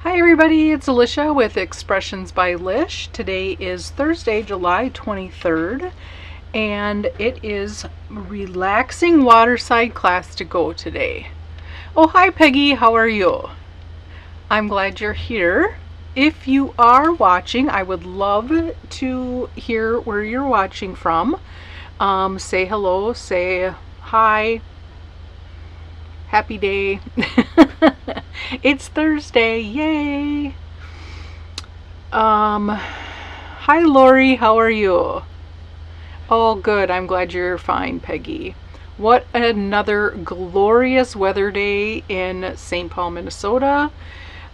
Hi everybody, it's Alicia with Expressions by Lish. Today is Thursday, July 23rd, and it is relaxing waterside class to go today. Oh, hi Peggy, how are you? I'm glad you're here. If you are watching, I would love to hear where you're watching from. Say hello, say hi, happy day. It's Thursday, yay! Hi Lori, how are you? Oh, good, I'm glad you're fine, Peggy. What another glorious weather day in St. Paul, Minnesota.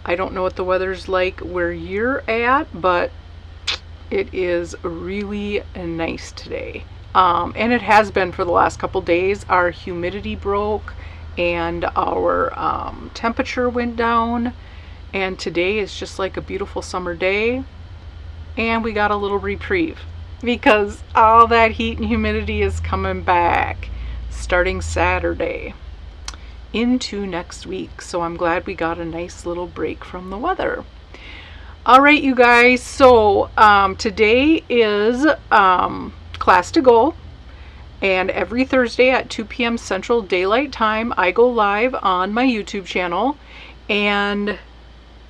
I don't know what the weather's like where you're at, but it is really nice today. And it has been for the last couple days. Our humidity broke and our temperature went down, and today is just like a beautiful summer day, and we got a little reprieve because all that heat and humidity is coming back starting Saturday into next week. So I'm glad we got a nice little break from the weather. All right, you guys, so today is class to go. And every Thursday at 2 p.m. Central Daylight Time, I go live on my YouTube channel. And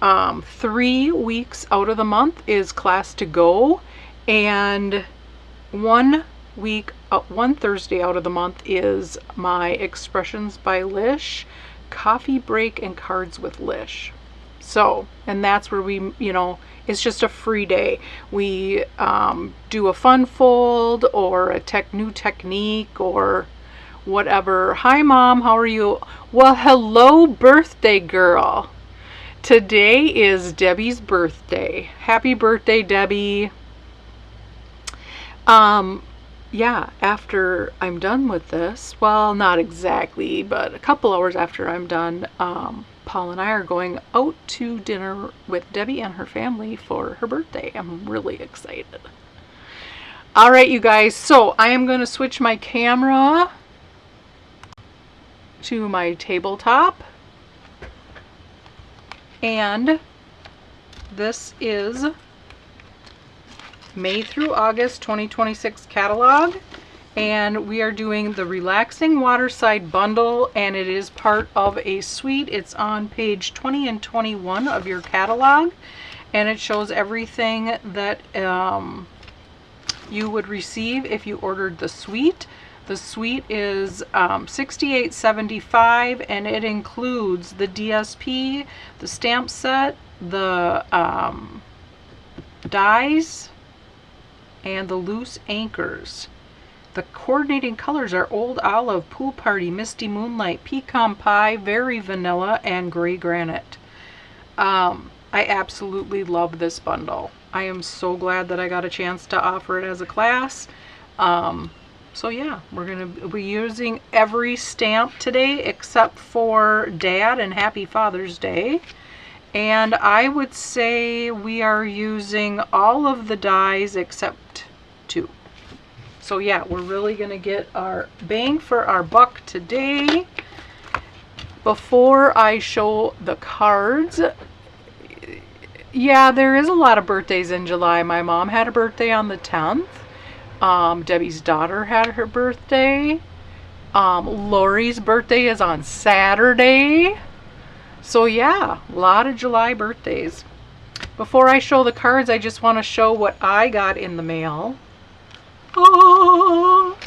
3 weeks out of the month is class to go. And one Thursday out of the month is my Expressions by Lish, Coffee Break and Cards with Lish. So, and that's where we, it's just a free day. We do a fun fold or a new technique or whatever. Hi Mom, how are you? Well, hello birthday girl. Today is Debbie's birthday. Happy birthday, Debbie. Yeah, after I'm done with this, well, not exactly, but a couple hours after I'm done, Paul and I are going out to dinner with Debbie and her family for her birthday. I'm really excited. All right, you guys, so I am going to switch my camera to my tabletop. And this is May through August 2026 catalog, and we are doing the Relaxing Waterside bundle, and it is part of a suite. It's on page 20 and 21 of your catalog, and it shows everything that you would receive if you ordered the suite. The suite is $68.75, and it includes the DSP, the stamp set, the dies, and the loose anchors. The coordinating colors are Old Olive, Pool Party, Misty Moonlight, Pecan Pie, Very Vanilla, and Gray Granite. I absolutely love this bundle. I am so glad that I got a chance to offer it as a class. So yeah, we're going to be using every stamp today except for Dad and Happy Father's Day. And I would say we are using all of the dies except 2. So yeah, we're really going to get our bang for our buck today. Before I show the cards, yeah, there is a lot of birthdays in July. My mom had a birthday on the 10th. Debbie's daughter had her birthday. Lori's birthday is on Saturday. So yeah, a lot of July birthdays. Before I show the cards, I just want to show what I got in the mail. Oh,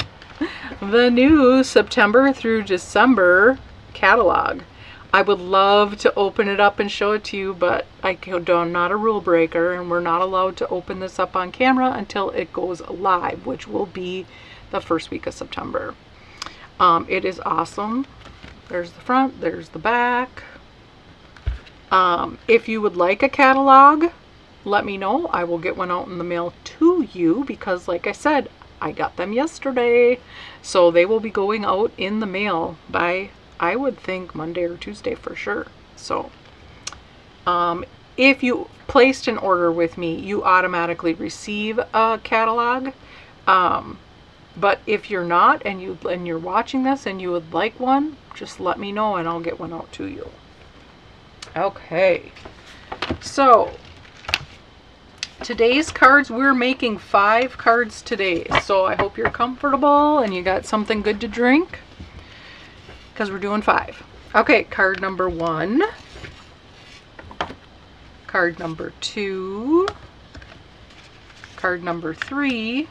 the new September through December catalog. I would love to open it up and show it to you, but I'm not a rule breaker, and we're not allowed to open this up on camera until it goes live, which will be the first week of September. It is awesome. There's the front, there's the back. If you would like a catalog, let me know. I will get one out in the mail to you because, like I said, I got them yesterday. So they will be going out in the mail by, I would think, Monday or Tuesday for sure. So if you placed an order with me, you automatically receive a catalog. But if you're not and you're watching this and you would like one, just let me know and I'll get one out to you. Okay, So today's cards, we're making 5 cards today. So I hope you're comfortable and you got something good to drink, because we're doing 5. Okay, card number 1. Card number 2. Card number 3.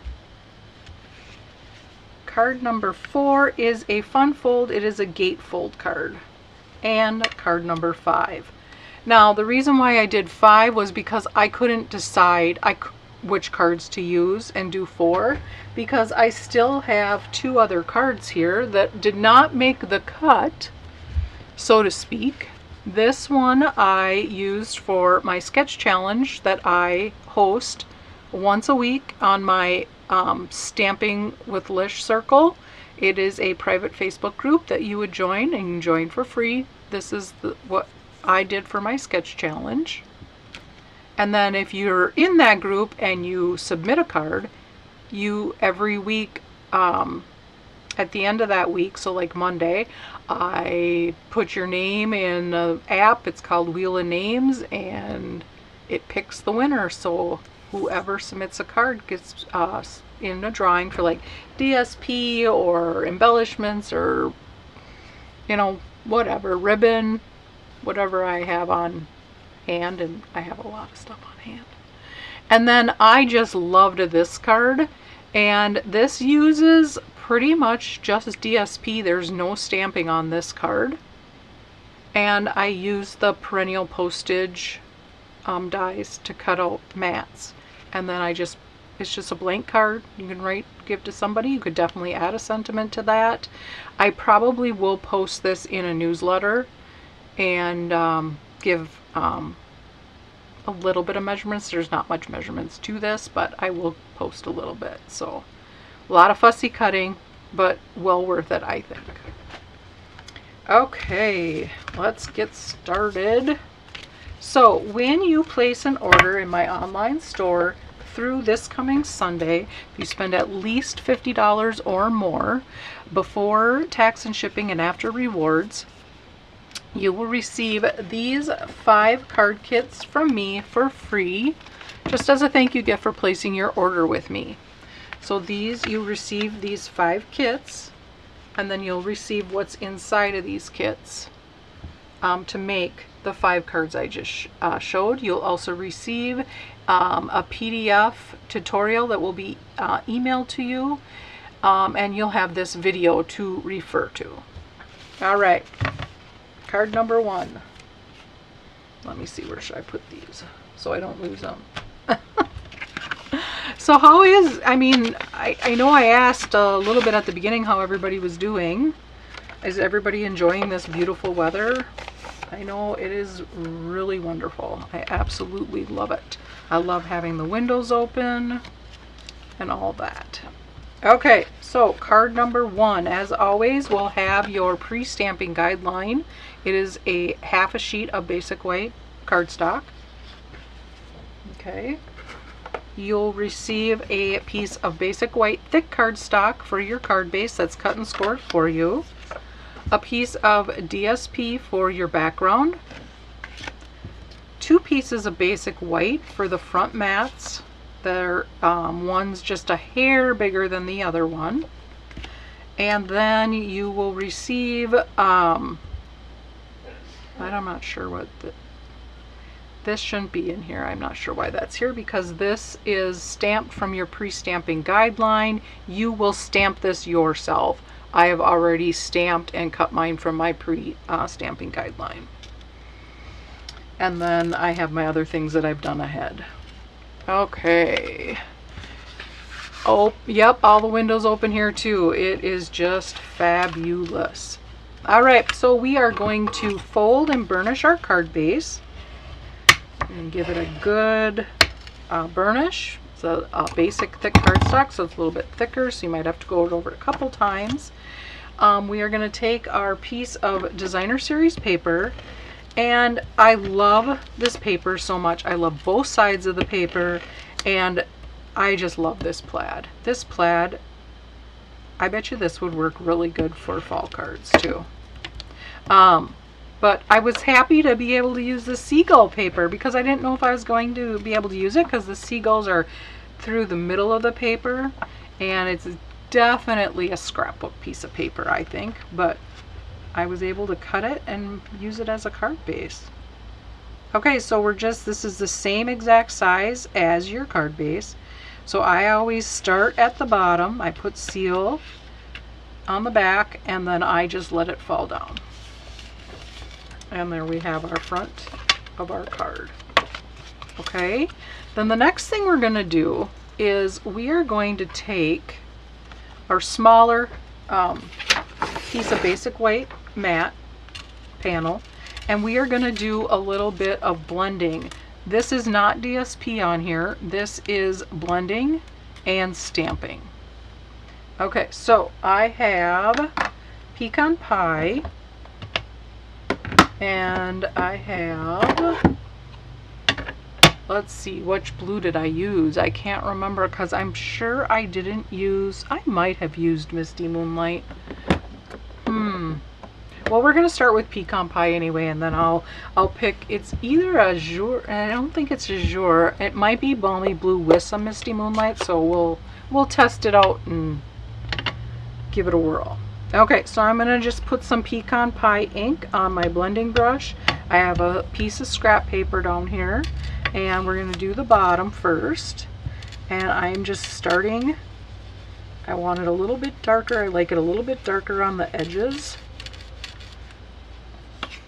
Card number 4 is a fun fold. It is a gatefold card. And card number 5. Now, the reason why I did 5 was because I couldn't decide which cards to use and do 4, because I still have 2 other cards here that did not make the cut, so to speak. This one I used for my sketch challenge that I host once a week on my Stamping with Lish circle. It is a private Facebook group that you would join, and you can join for free. This is what I did for my sketch challenge. And then if you're in that group and you submit a card, you every week, at the end of that week, so like Monday, I put your name in an app. It's called Wheel of Names, and it picks the winner. So whoever submits a card gets in a drawing for like DSP or embellishments or, you know, whatever, ribbon, whatever I have on hand, and I have a lot of stuff on hand. And then I just loved this card, and this uses pretty much just DSP. There's no stamping on this card, and I use the perennial postage dies to cut out mats. And then it's just a blank card. You can give to somebody. You could definitely add a sentiment to that. I probably will post this in a newsletter and give a little bit of measurements. There's not much measurements to this, but I will post a little bit. So a lot of fussy cutting, but well worth it, I think. Okay, let's get started. So when you place an order in my online store through this coming Sunday, if you spend at least $50 or more before tax and shipping and after rewards, you will receive these 5 card kits from me for free, just as a thank you gift for placing your order with me. So you receive these 5 kits, and then you'll receive what's inside of these kits to make the 5 cards I just showed. You'll also receive a PDF tutorial that will be emailed to you, and you'll have this video to refer to. All right. Card number 1. Let me see, where should I put these so I don't lose them? So I know I asked a little bit at the beginning how everybody was doing. Is everybody enjoying this beautiful weather? I know it is really wonderful. I absolutely love it. I love having the windows open and all that. Okay, so card number 1, as always, will have your pre-stamping guideline. It is a half a sheet of basic white cardstock. Okay. You'll receive a piece of basic white thick cardstock for your card base that's cut and scored for you. A piece of DSP for your background. 2 pieces of basic white for the front mats. One's just a hair bigger than the other one. And then you will receive, I'm not sure what this shouldn't be in here. I'm not sure why that's here, because this is stamped from your pre-stamping guideline. You will stamp this yourself. I have already stamped and cut mine from my pre-stamping guideline. And then I have my other things that I've done ahead. Okay. Oh, yep, all the windows open here too. It is just fabulous. All right, so we are going to fold and burnish our card base and give it a good burnish. It's a basic thick cardstock, so it's a little bit thicker, so you might have to go over it a couple times. We are going to take our piece of designer series paper, and I love this paper so much. I love both sides of the paper, and I just love this plaid. This plaid, I bet you this would work really good for fall cards too. But I was happy to be able to use the seagull paper because I didn't know if I was going to be able to use it because the seagulls are through the middle of the paper, and it's definitely a scrapbook piece of paper, I think, but I was able to cut it and use it as a card base. Okay, so this is the same exact size as your card base. So I always start at the bottom, I put seal on the back, and then I just let it fall down. And there we have our front of our card. Okay, then the next thing we're going to do is we are going to take our smaller piece of basic white matte panel, and we are going to do a little bit of blending. This is not DSP on here. This is blending and stamping. Okay, so I have pecan pie, and I have, let's see, which blue did I use? I can't remember because I'm sure I didn't use, I might have used Misty Moonlight. Well, we're going to start with pecan pie anyway, and then I'll pick, it's either Azure, I don't think it's Azure. It might be Balmy Blue with some Misty Moonlight, so we'll test it out and give it a whirl. Okay, so I'm going to just put some pecan pie ink on my blending brush. I have a piece of scrap paper down here, and we're going to do the bottom first. And I'm just starting, I want it a little bit darker. I like it a little bit darker on the edges.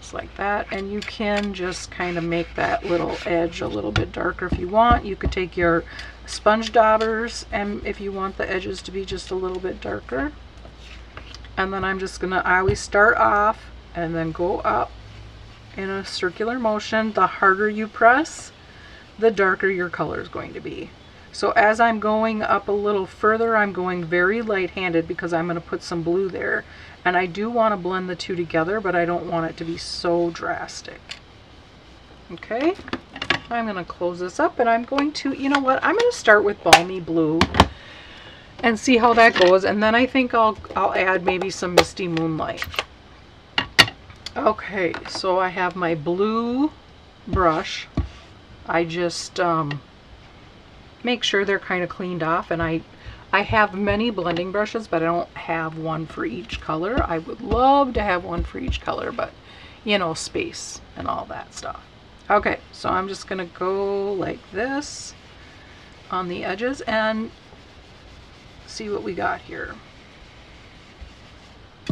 Just like that. And you can just kind of make that little edge a little bit darker if you want. You could take your sponge daubers, and if you want the edges to be just a little bit darker. And then I'm just gonna, I always start off and then go up in a circular motion. The harder you press, the darker your color is going to be. So as I'm going up a little further, I'm going very light-handed because I'm going to put some blue there. And I do want to blend the two together, but I don't want it to be so drastic. Okay, I'm going to close this up, and I'm going to, you know what, I'm going to start with Balmy Blue and see how that goes, and then I think I'll add maybe some Misty Moonlight. Okay, so I have my blue brush. I just make sure they're kind of cleaned off, and I have many blending brushes, but I don't have one for each color. I would love to have one for each color, but you know, space and all that stuff. Okay, so I'm just gonna go like this on the edges and see what we got here.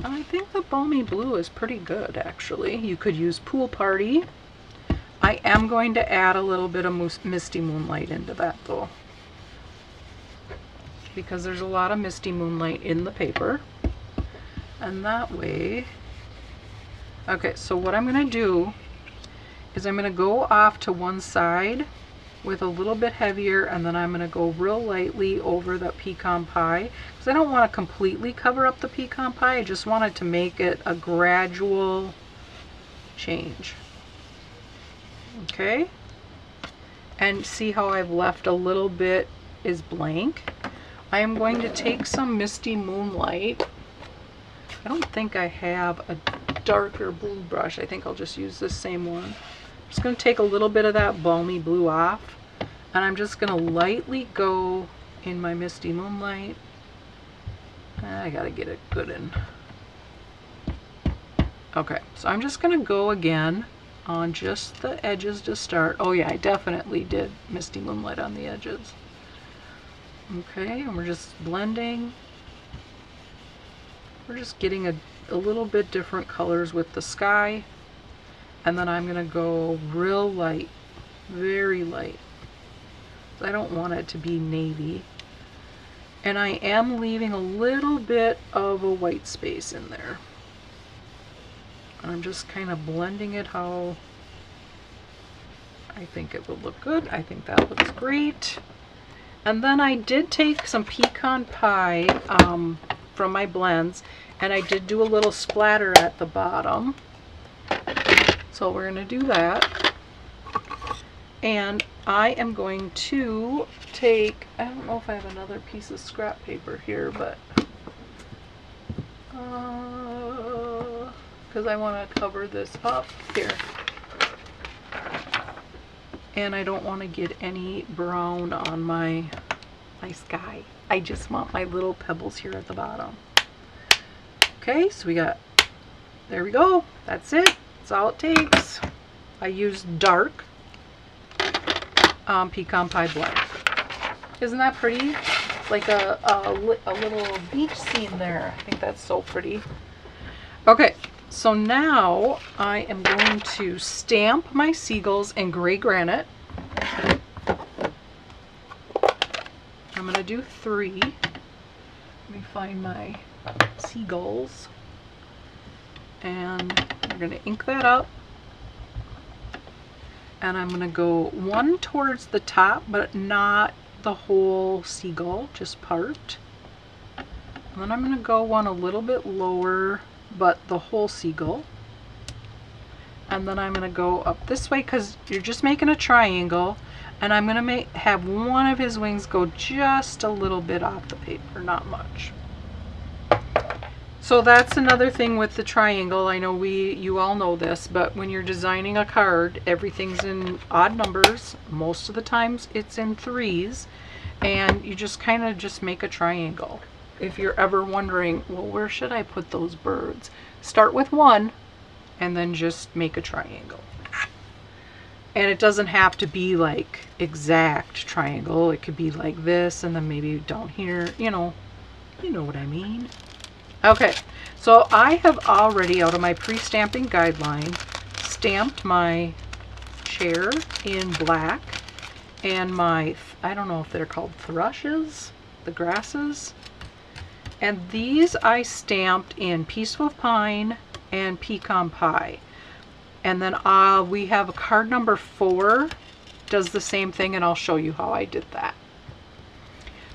I think the Balmy Blue is pretty good, actually. You could use Pool Party. I am going to add a little bit of Misty Moonlight into that though, because there's a lot of Misty Moonlight in the paper, and that way. Okay, so what I'm going to do is I'm going to go off to one side with a little bit heavier, and then I'm going to go real lightly over the pecan pie, because I don't want to completely cover up the pecan pie. I just wanted to make it a gradual change. Okay, and see how I've left a little bit is blank. I am going to take some Misty Moonlight. I don't think I have a darker blue brush. I think I'll just use this same one. I'm just going to take a little bit of that Balmy Blue off, and I'm just going to lightly go in my Misty Moonlight. I gotta get it good in. Okay, so I'm just going to go again on just the edges to start. Oh yeah, I definitely did Misty Moonlight on the edges. Okay, and we're just blending. We're just getting a little bit different colors with the sky. And then I'm going to go real light, very light. I don't want it to be navy. And I am leaving a little bit of a white space in there. I'm just kind of blending it how I think it would look good. I think that looks great. And then I did take some pecan pie from my blends, and I did do a little splatter at the bottom. So we're going to do that. And I am going to take, I don't know if I have another piece of scrap paper here, but because I want to cover this up here. And I don't want to get any brown on my sky. I just want my little pebbles here at the bottom. Okay, so we got, there we go. That's it. That's all it takes. I used dark pecan pie blend. Isn't that pretty? Like a little beach scene there. I think that's so pretty. Okay, so now I am going to stamp my seagulls in gray granite. I'm going to do 3. Let me find my seagulls. And we're going to ink that up. And I'm going to go one towards the top, but not the whole seagull, just part. And then I'm going to go one a little bit lower, but the whole seagull. And then I'm going to go up this way because you're just making a triangle. And I'm going to have one of his wings go just a little bit off the paper, not much. So that's another thing with the triangle. I know you all know this, but when you're designing a card, everything's in odd numbers. Most of the times it's in 3s, and you just kind of just make a triangle. If you're ever wondering, well, where should I put those birds? Start with 1 and then just make a triangle. And it doesn't have to be like exact triangle. It could be like this and then maybe down here, you know what I mean. Okay, so I have already, out of my pre-stamping guideline, stamped my chair in black and my, I don't know if they're called thrushes, the grasses. And these I stamped in Peaceful Pine and Pecan Pie. And then we have a card number 4 does the same thing, and I'll show you how I did that.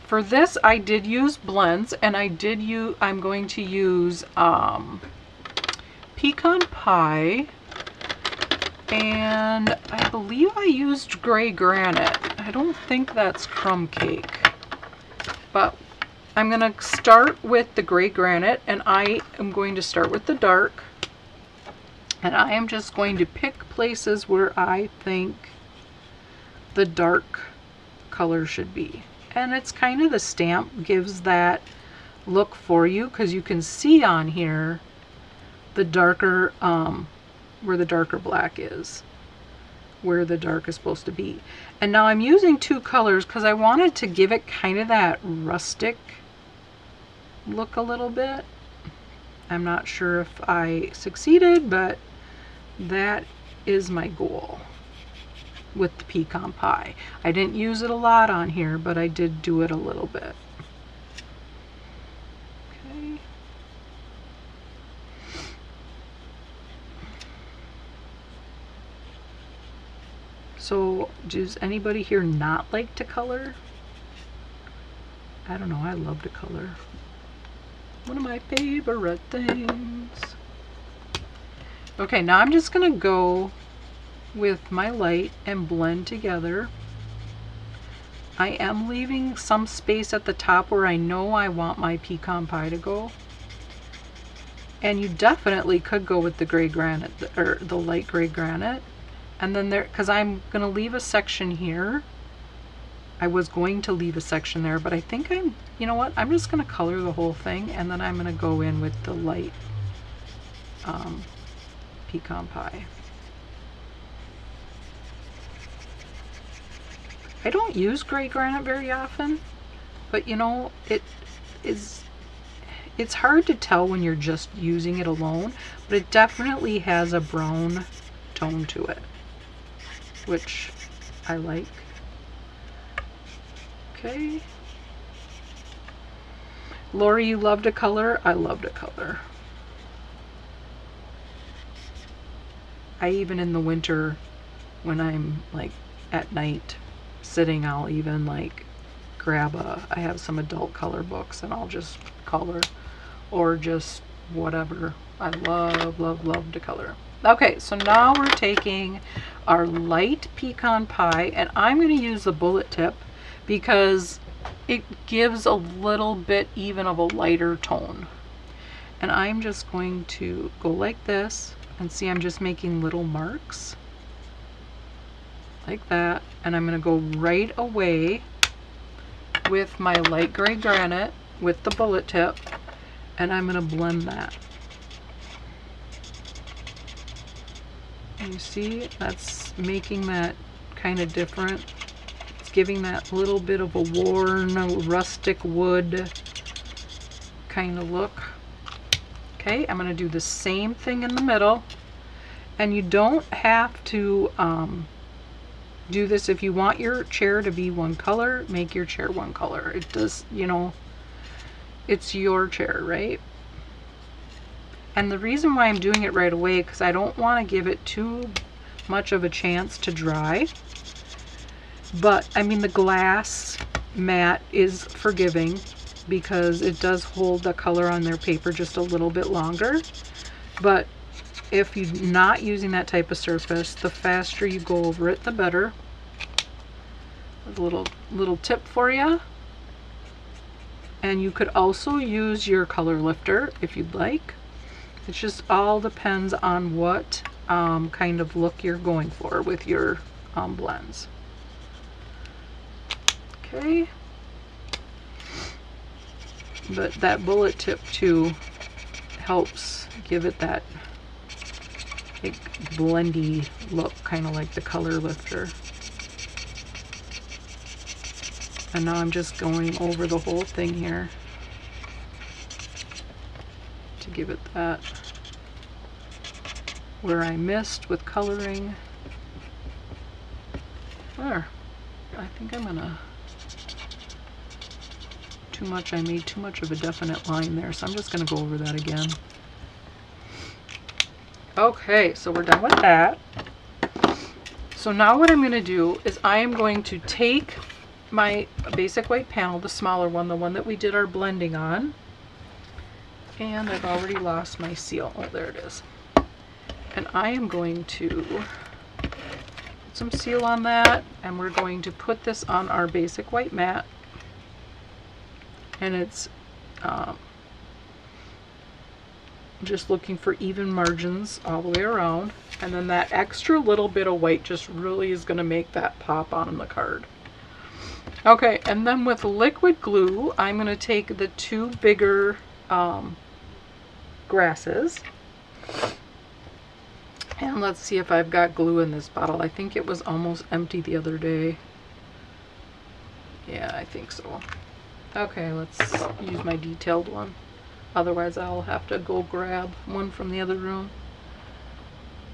For this, I did use blends, and I'm going to use Pecan Pie, and I believe I used Gray Granite. I don't think that's Crumb Cake, but I'm going to start with the Gray Granite, and I am going to start with the dark, and I am just going to pick places where I think the dark color should be. And it's kind of, the stamp gives that look for you, because you can see on here the darker, where the darker black is, where the dark is supposed to be. And now I'm using 2 colors because I wanted to give it kind of that rustic look a little bit. I'm not sure if I succeeded, but that is my goal with the Pecan Pie. I didn't use it a lot on here, but I did do it a little bit. Okay. So, does anybody here not like to color? I don't know, I love to color. One of my favorite things. Okay, now I'm just gonna go with my light and blend together. I am leaving some space at the top where I know I want my Pecan Pie to go. And you definitely could go with the gray granite, or the light gray granite. And then there, because I'm going to leave a section here. I was going to leave a section there, but I think you know what? I'm just going to color the whole thing, and then I'm going to go in with the light Pecan Pie. I don't use gray granite very often, but you know, it's hard to tell when you're just using it alone, but it definitely has a brown tone to it, which I like. Okay. Lori, you love to color? I love to color. I even in the winter, when I'm like at night sitting, I'll even like grab I have some adult color books and I'll just color, or just whatever. I love, love, love to color. Okay, so now we're taking our light Pecan Pie, and I'm going to use the bullet tip because it gives a little bit even of a lighter tone. And I'm just going to go like this, and see I'm just making little marks like that, and I'm going to go right away with my light gray granite with the bullet tip, and I'm going to blend that. And you see that's making that kind of different. It's giving that little bit of a worn rustic wood kind of look. Okay, I'm going to do the same thing in the middle, and you don't have to do this. If you want your chair to be one color, make your chair one color. It does, you know, it's your chair, right? And the reason why I'm doing it right away, because I don't want to give it too much of a chance to dry. But I mean, the glass mat is forgiving because it does hold the color on their paper just a little bit longer. But if you're not using that type of surface, the faster you go over it, the better. A little tip for you. And you could also use your color lifter if you'd like. It just all depends on what kind of look you're going for with your blends. Okay. But that bullet tip too helps give it that like blendy look, kind of like the color lifter. And now I'm just going over the whole thing here to give it that where I missed with coloring. There. I think I'm gonna too much. I made too much of a definite line there, so I'm just gonna go over that again. Okay, so we're done with that. So now what I'm going to do is I am going to take my basic white panel, the smaller one, the one that we did our blending on, and I've already lost my seal. Oh, there it is. And I am going to put some seal on that, and we're going to put this on our basic white mat, and it's just looking for even margins all the way around, and then that extra little bit of white just really is going to make that pop on the card. Okay, and then with liquid glue, I'm going to take the two bigger grasses, and let's see if I've got glue in this bottle. I think it was almost empty the other day. Yeah, I think so. Okay, let's use my detailed one. Otherwise, I'll have to go grab one from the other room.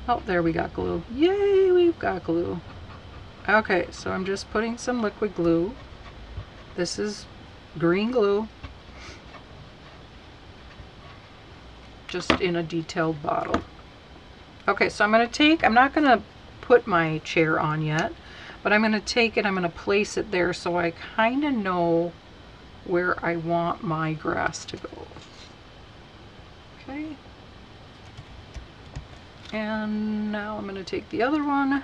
Oh, there we got glue. Yay, we've got glue. Okay, so I'm just putting some liquid glue. This is green glue. Just in a detailed bottle. Okay, so I'm going to take, I'm not going to put my chair on yet, but I'm going to take it, I'm going to place it there so I kind of know where I want my grass to go. Okay, and now I'm going to take the other one,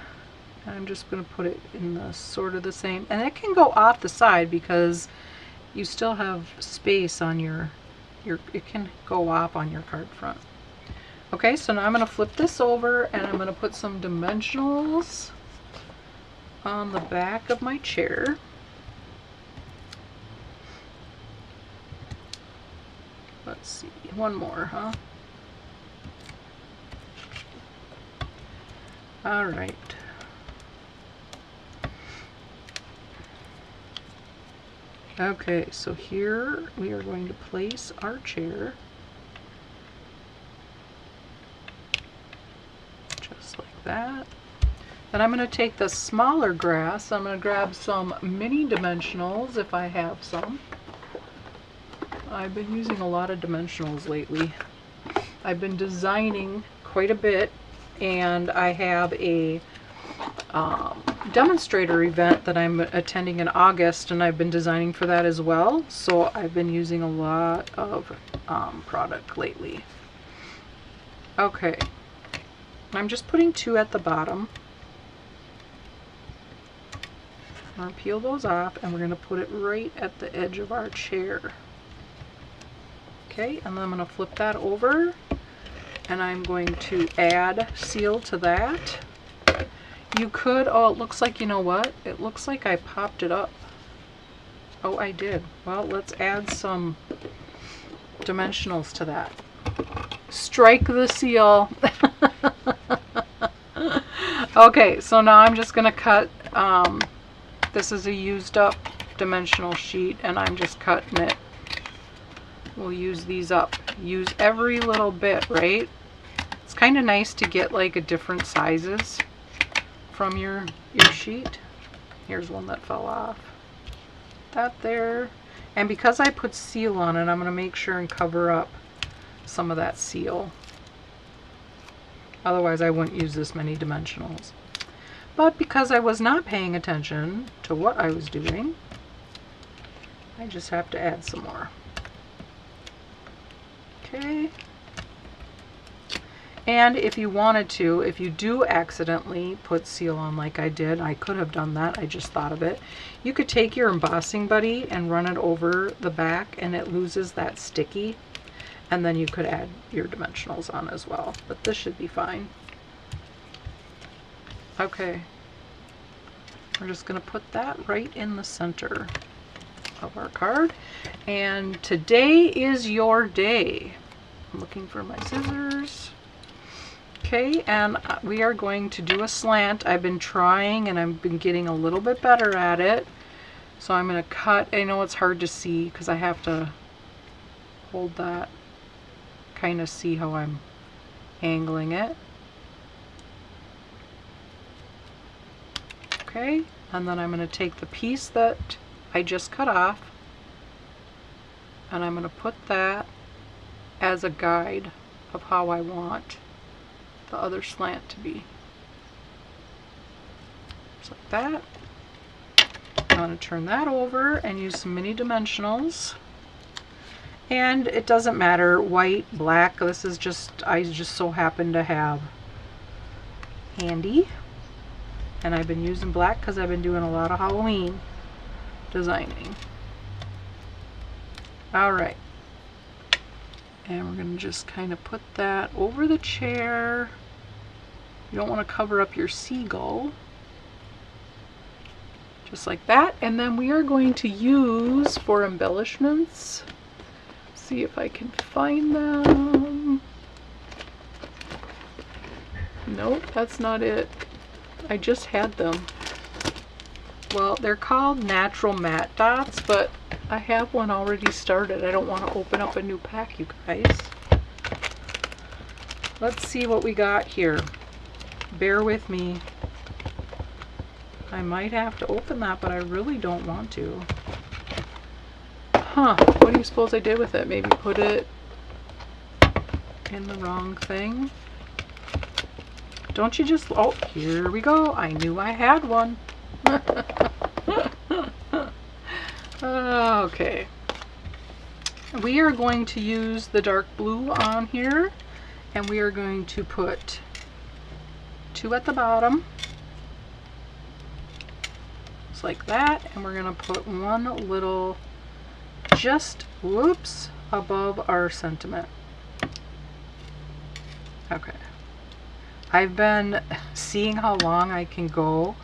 and I'm just going to put it in the sort of the same, and it can go off the side because you still have space on your it can go off on your card front. Okay, so now I'm going to flip this over, and I'm going to put some dimensionals on the back of my chair. Let's see, one more, huh? All right. Okay, so here we are going to place our chair. Just like that. Then I'm going to take the smaller grass. I'm going to grab some mini dimensionals if I have some. I've been using a lot of dimensionals lately. I've been designing quite a bit, and I have a demonstrator event that I'm attending in August, and I've been designing for that as well. So I've been using a lot of product lately. Okay, I'm just putting two at the bottom. I'm going to peel those off, and we're going to put it right at the edge of our chair. Okay, and then I'm going to flip that over, and I'm going to add seal to that. You could, oh, it looks like, you know what? It looks like I popped it up. Oh, I did. Well, let's add some dimensionals to that. Strike the seal. Okay, so now I'm just going to cut, this is a used up dimensional sheet, and I'm just cutting it. We'll use these up. Use every little bit, right? It's kind of nice to get like a different sizes from your sheet. Here's one that fell off. That there. And because I put seal on it, I'm going to make sure and cover up some of that seal. Otherwise I wouldn't use this many dimensionals. But because I was not paying attention to what I was doing, I just have to add some more. Okay. And if you wanted to, if you do accidentally put seal on like I did, I could have done that, I just thought of it. You could take your embossing buddy and run it over the back and it loses that sticky. And then you could add your dimensionals on as well. But this should be fine. Okay. We're just going to put that right in the center of our card. And today is your day. I'm looking for my scissors. Okay, and we are going to do a slant. I've been trying and I've been getting a little bit better at it. So I'm going to cut. I know it's hard to see because I have to hold that. Kind of see how I'm angling it. Okay, and then I'm going to take the piece that I just cut off and I'm going to put that as a guide of how I want the other slant to be. Just like that. I'm going to turn that over and use some mini dimensionals. And it doesn't matter, white, black, this is just, I just so happen to have handy. And I've been using black because I've been doing a lot of Halloween designing. Alright. And we're going to just kind of put that over the chair. You don't want to cover up your seagull. Just like that. And then we are going to use, for embellishments, see if I can find them. Nope, that's not it. I just had them. Well, they're called natural matte dots, but I have one already started. I don't want to open up a new pack, you guys. Let's see what we got here. Bear with me. I might have to open that, but I really don't want to. Huh, what do you suppose I did with it? Maybe put it in the wrong thing? Don't you just, oh, here we go. I knew I had one. Okay. We are going to use the dark blue on here, and we are going to put 2 at the bottom. Just like that, and we're going to put 1 little just, whoops, above our sentiment. Okay. I've been seeing how long I can go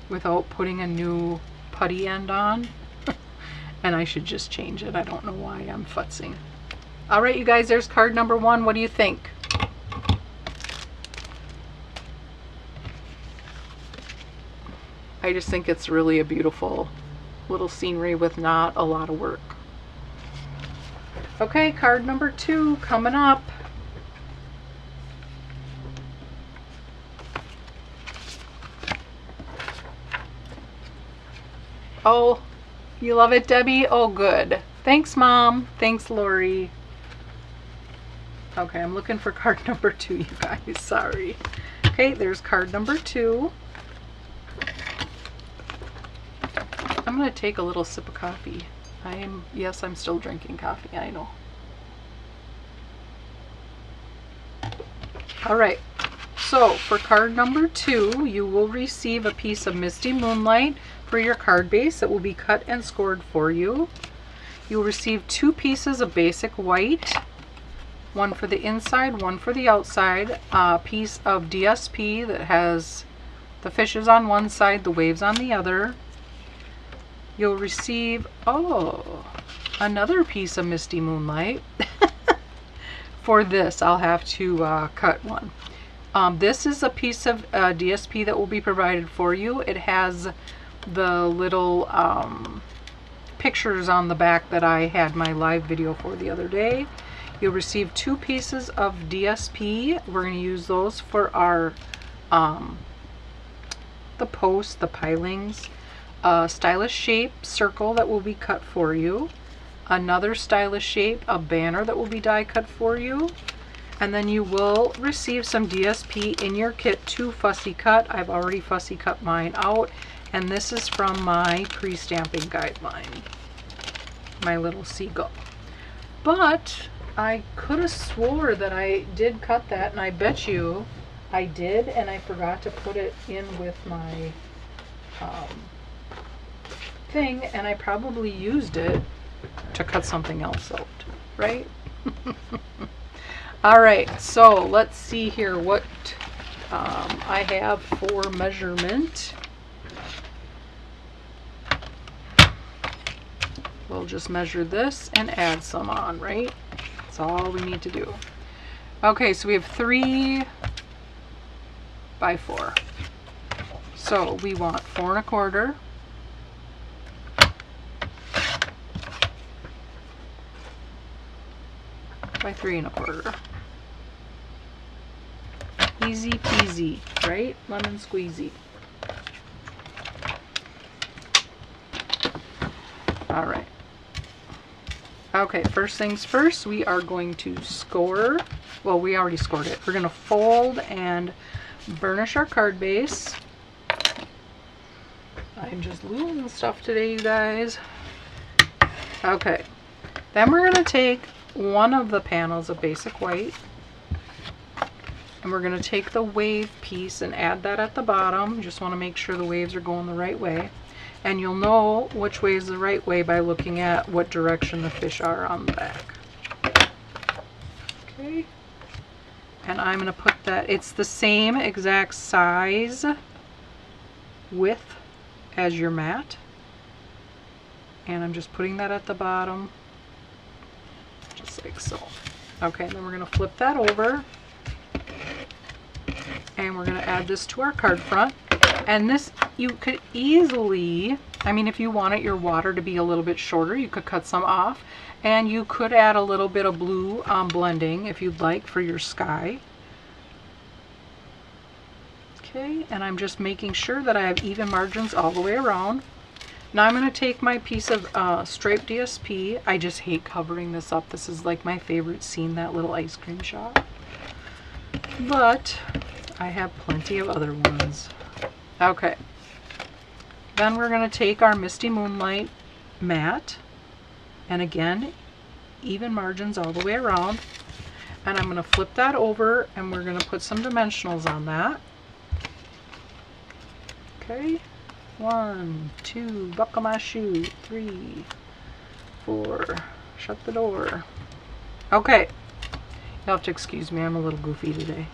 without putting a new putty end on. And I should just change it. I don't know why I'm futzing. Alright, you guys, there's card number 1. What do you think? I just think it's really a beautiful little scenery with not a lot of work. Okay, card number 2 coming up. Oh, you love it, Debbie? Oh, good. Thanks, Mom. Thanks, Lori. Okay, I'm looking for card number 2, you guys. Sorry. Okay, there's card number 2. I'm going to take a little sip of coffee. Yes, I'm still drinking coffee, I know. Alright, so for card number 2, you will receive a piece of Misty Moonlight for your card base. It will be cut and scored for you. You'll receive 2 pieces of basic white, one for the inside, one for the outside, a piece of DSP that has the fishes on one side, the waves on the other. You'll receive, oh, another piece of Misty Moonlight. For this, I'll have to cut one. This is a piece of DSP that will be provided for you. It has the little pictures on the back that I had my live video for the other day. You'll receive 2 pieces of DSP. We're going to use those for our the posts, the pilings. A stylish shape circle that will be cut for you. Another stylish shape, a banner that will be die cut for you. And then you will receive some DSP in your kit to fussy cut. I've already fussy cut mine out. And this is from my pre-stamping guideline. My little seagull. But I could have swore that I did cut that, and I bet you I did, and I forgot to put it in with my thing, and I probably used it to cut something else out, right? All right, so let's see here what I have for measurement. We'll just measure this and add some on, right? That's all we need to do. Okay, so we have 3 by 4. So we want 4 1/4. By 3 1/4. Easy peasy, right? Lemon squeezy. All right. Okay, first things first, we are going to score. Well, we already scored it. We're going to fold and burnish our card base. I'm just losing stuff today, you guys. Okay. Then we're going to take one of the panels of basic white, and we're going to take the wave piece and add that at the bottom. You just want to make sure the waves are going the right way. And you'll know which way is the right way by looking at what direction the fish are on the back. Okay. And I'm going to put that, it's the same exact size width as your mat. And I'm just putting that at the bottom, just like so. Okay, and then we're going to flip that over. And we're going to add this to our card front. And this, you could easily, I mean, if you wanted your water to be a little bit shorter, you could cut some off. And you could add a little bit of blue blending if you'd like for your sky. Okay, and I'm just making sure that I have even margins all the way around. Now I'm going to take my piece of striped DSP. I just hate covering this up. This is like my favorite scene, that little ice cream shop. But I have plenty of other ones. Okay, then we're going to take our Misty Moonlight mat, and again, even margins all the way around, and I'm going to flip that over, and we're going to put some dimensionals on that. Okay, 1, 2, buckle my shoe, 3, 4, shut the door. Okay, you'll have to excuse me, I'm a little goofy today.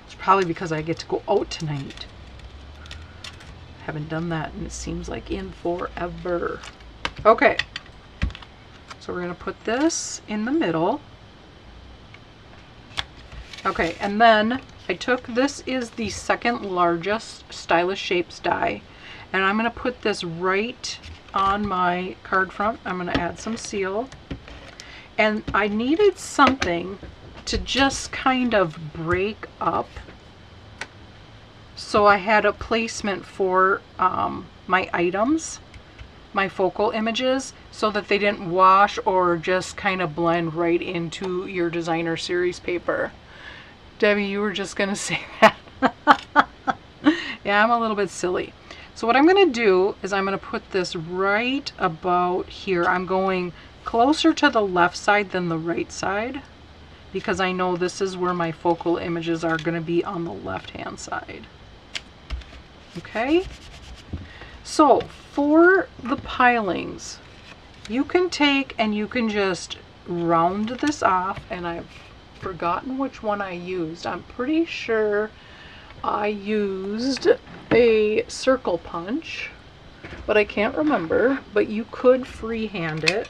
It's probably because I get to go out tonight. Haven't done that, and it seems like in forever. Okay, so we're going to put this in the middle. Okay, and then I took, this is the second largest Stylish Shapes die, and I'm going to put this right on my card front. I'm going to add some seal, and I needed something to just kind of break up. So I had a placement for my items, my focal images, so that they didn't wash or just kind of blend right into your designer series paper. Debbie, you were just going to say that. Yeah, I'm a little bit silly. So what I'm going to do is I'm going to put this right about here. I'm going closer to the left side than the right side, because I know this is where my focal images are going to be, on the left hand side. Okay, so for the pilings, you can take and you can just round this off, and I've forgotten which one I used. I'm pretty sure I used a circle punch, but I can't remember. But you could freehand it.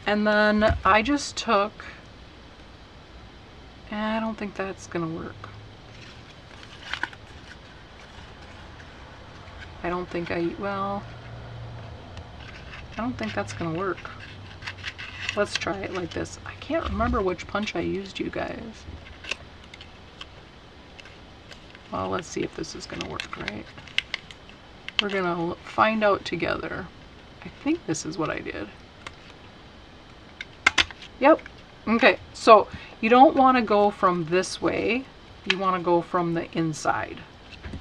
And then I just took, I don't think that's gonna work. I don't think that's gonna work. Let's try it like this. I can't remember which punch I used, you guys. Well, let's see if this is gonna work right. We're gonna find out together. I think this is what I did. Yep. Okay, so you don't want to go from this way. You want to go from the inside.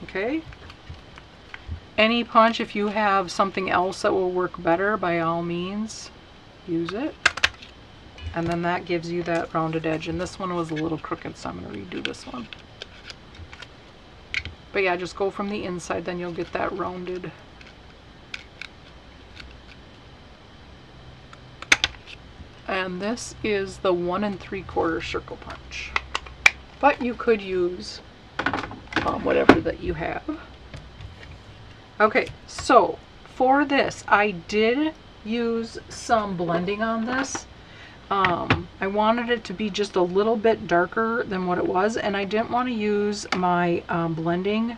Okay? Any punch, if you have something else that will work better, by all means, use it. And then that gives you that rounded edge. And this one was a little crooked, so I'm going to redo this one. But yeah, just go from the inside, then you'll get that rounded. And this is the 1 3/4 circle punch. But you could use whatever that you have. Okay, so for this, I did use some blending on this. I wanted it to be just a little bit darker than what it was, and I didn't want to use my blending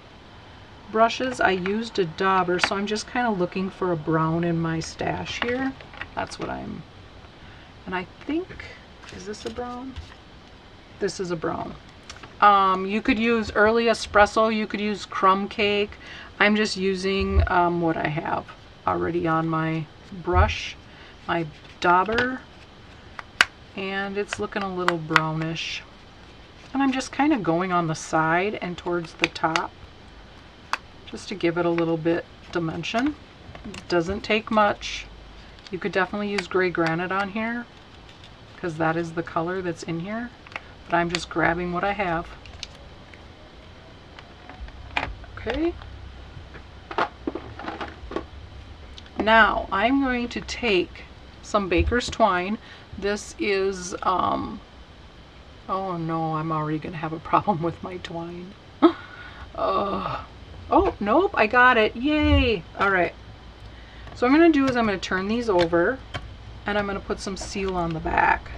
brushes. I used a dauber, so I'm just kind of looking for a brown in my stash here. That's what I'm, and I think, is this a brown? This is a brown. You could use early espresso, you could use crumb cake. I'm just using what I have already on my brush, my dauber, and it's looking a little brownish. And I'm just kind of going on the side and towards the top, just to give it a little bit dimension. It doesn't take much. You could definitely use gray granite on here, because that is the color that's in here. But I'm just grabbing what I have. Okay. Now I'm going to take some baker's twine. This is, oh no, I'm already going to have a problem with my twine. Oh, nope, I got it. Yay. All right. So what I'm going to do is I'm going to turn these over, and I'm going to put some seal on the back.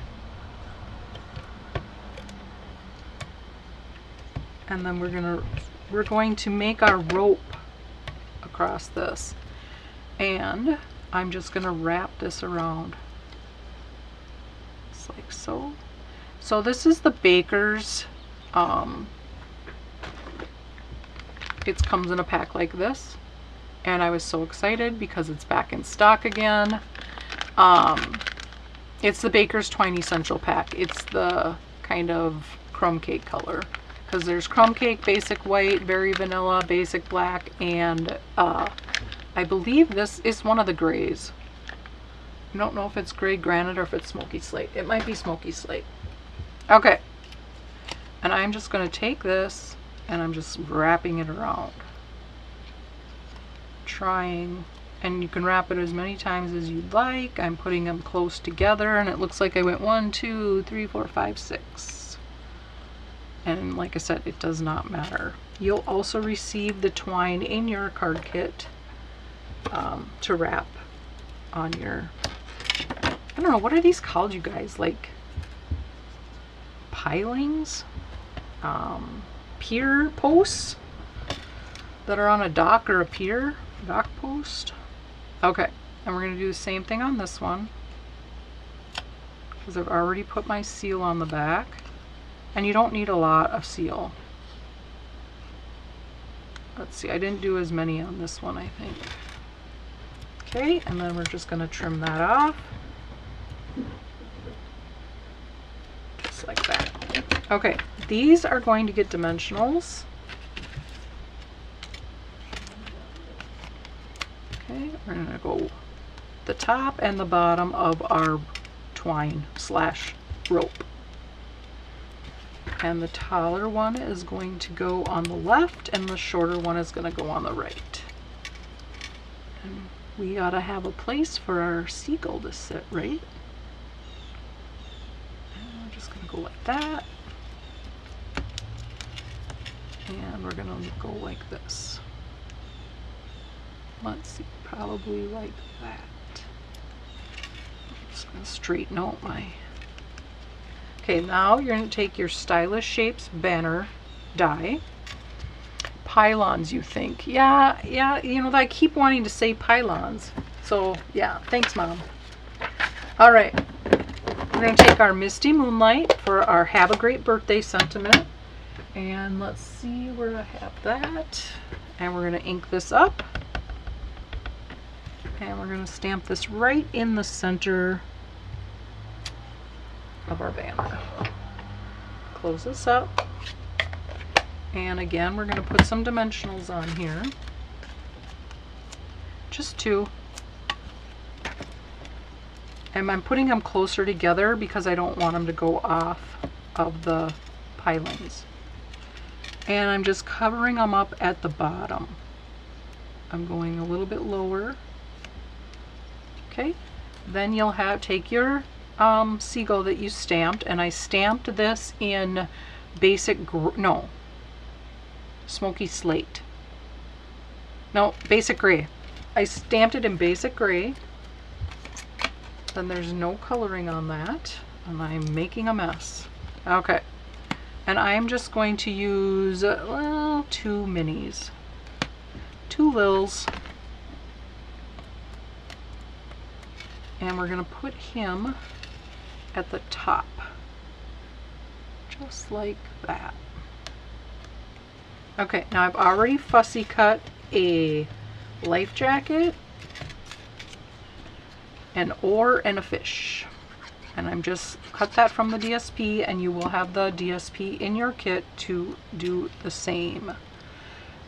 And then we're going to make our rope across this. And I'm just going to wrap this around. Just like so. So this is the Baker's, it comes in a pack like this. And I was so excited because it's back in stock again. It's the Baker's Twine Essential Pack. It's the kind of crumb cake color. Because there's crumb cake, basic white, very vanilla, basic black, and I believe this is one of the grays. I don't know if it's gray granite or if it's smoky slate. It might be smoky slate. Okay. And I'm just going to take this and I'm just wrapping it around. Trying, and you can wrap it as many times as you'd like. I'm putting them close together, and it looks like I went 1, 2, 3, 4, 5, 6. And like I said, it does not matter. You'll also receive the twine in your card kit to wrap on your, I don't know, what are these called, you guys? Like pilings? Pier posts that are on a dock or a pier? Dock post? Okay, and we're going to do the same thing on this one, because I've already put my seal on the back. And you don't need a lot of seal. Let's see, I didn't do as many on this one, I think. Okay, and then we're just going to trim that off. Just like that. Okay, these are going to get dimensionals. Okay, we're going to go the top and the bottom of our twine slash rope. And the taller one is going to go on the left, and the shorter one is going to go on the right. And we ought to have a place for our seagull to sit, right? And we're just going to go like that. And we're going to go like this. Let's see, probably like that. I'm just going to straighten out my... Okay, now you're going to take your Stylish Shapes banner die. Pylons, you think? Yeah, you know, I keep wanting to say pylons. So, yeah, thanks, Mom. All right, we're going to take our Misty Moonlight for our Have a Great Birthday sentiment. And let's see where I have that. And we're going to ink this up. And we're going to stamp this right in the center of our banner. Close this up. And again, we're going to put some dimensionals on here. Just 2. And I'm putting them closer together because I don't want them to go off of the pilings. And I'm just covering them up at the bottom. I'm going a little bit lower. Okay. Then you'll take your seagull that you stamped, and I stamped this in Smoky Slate. No, Basic Gray. I stamped it in Basic Gray. Then there's no coloring on that, and I'm making a mess. Okay. And I'm just going to use, well, 2 minis. 2 lils. And we're going to put him at the top. Just like that. Okay, now I've already fussy cut a life jacket, an oar, and a fish. And I'm just cut that from the DSP, and you will have the DSP in your kit to do the same.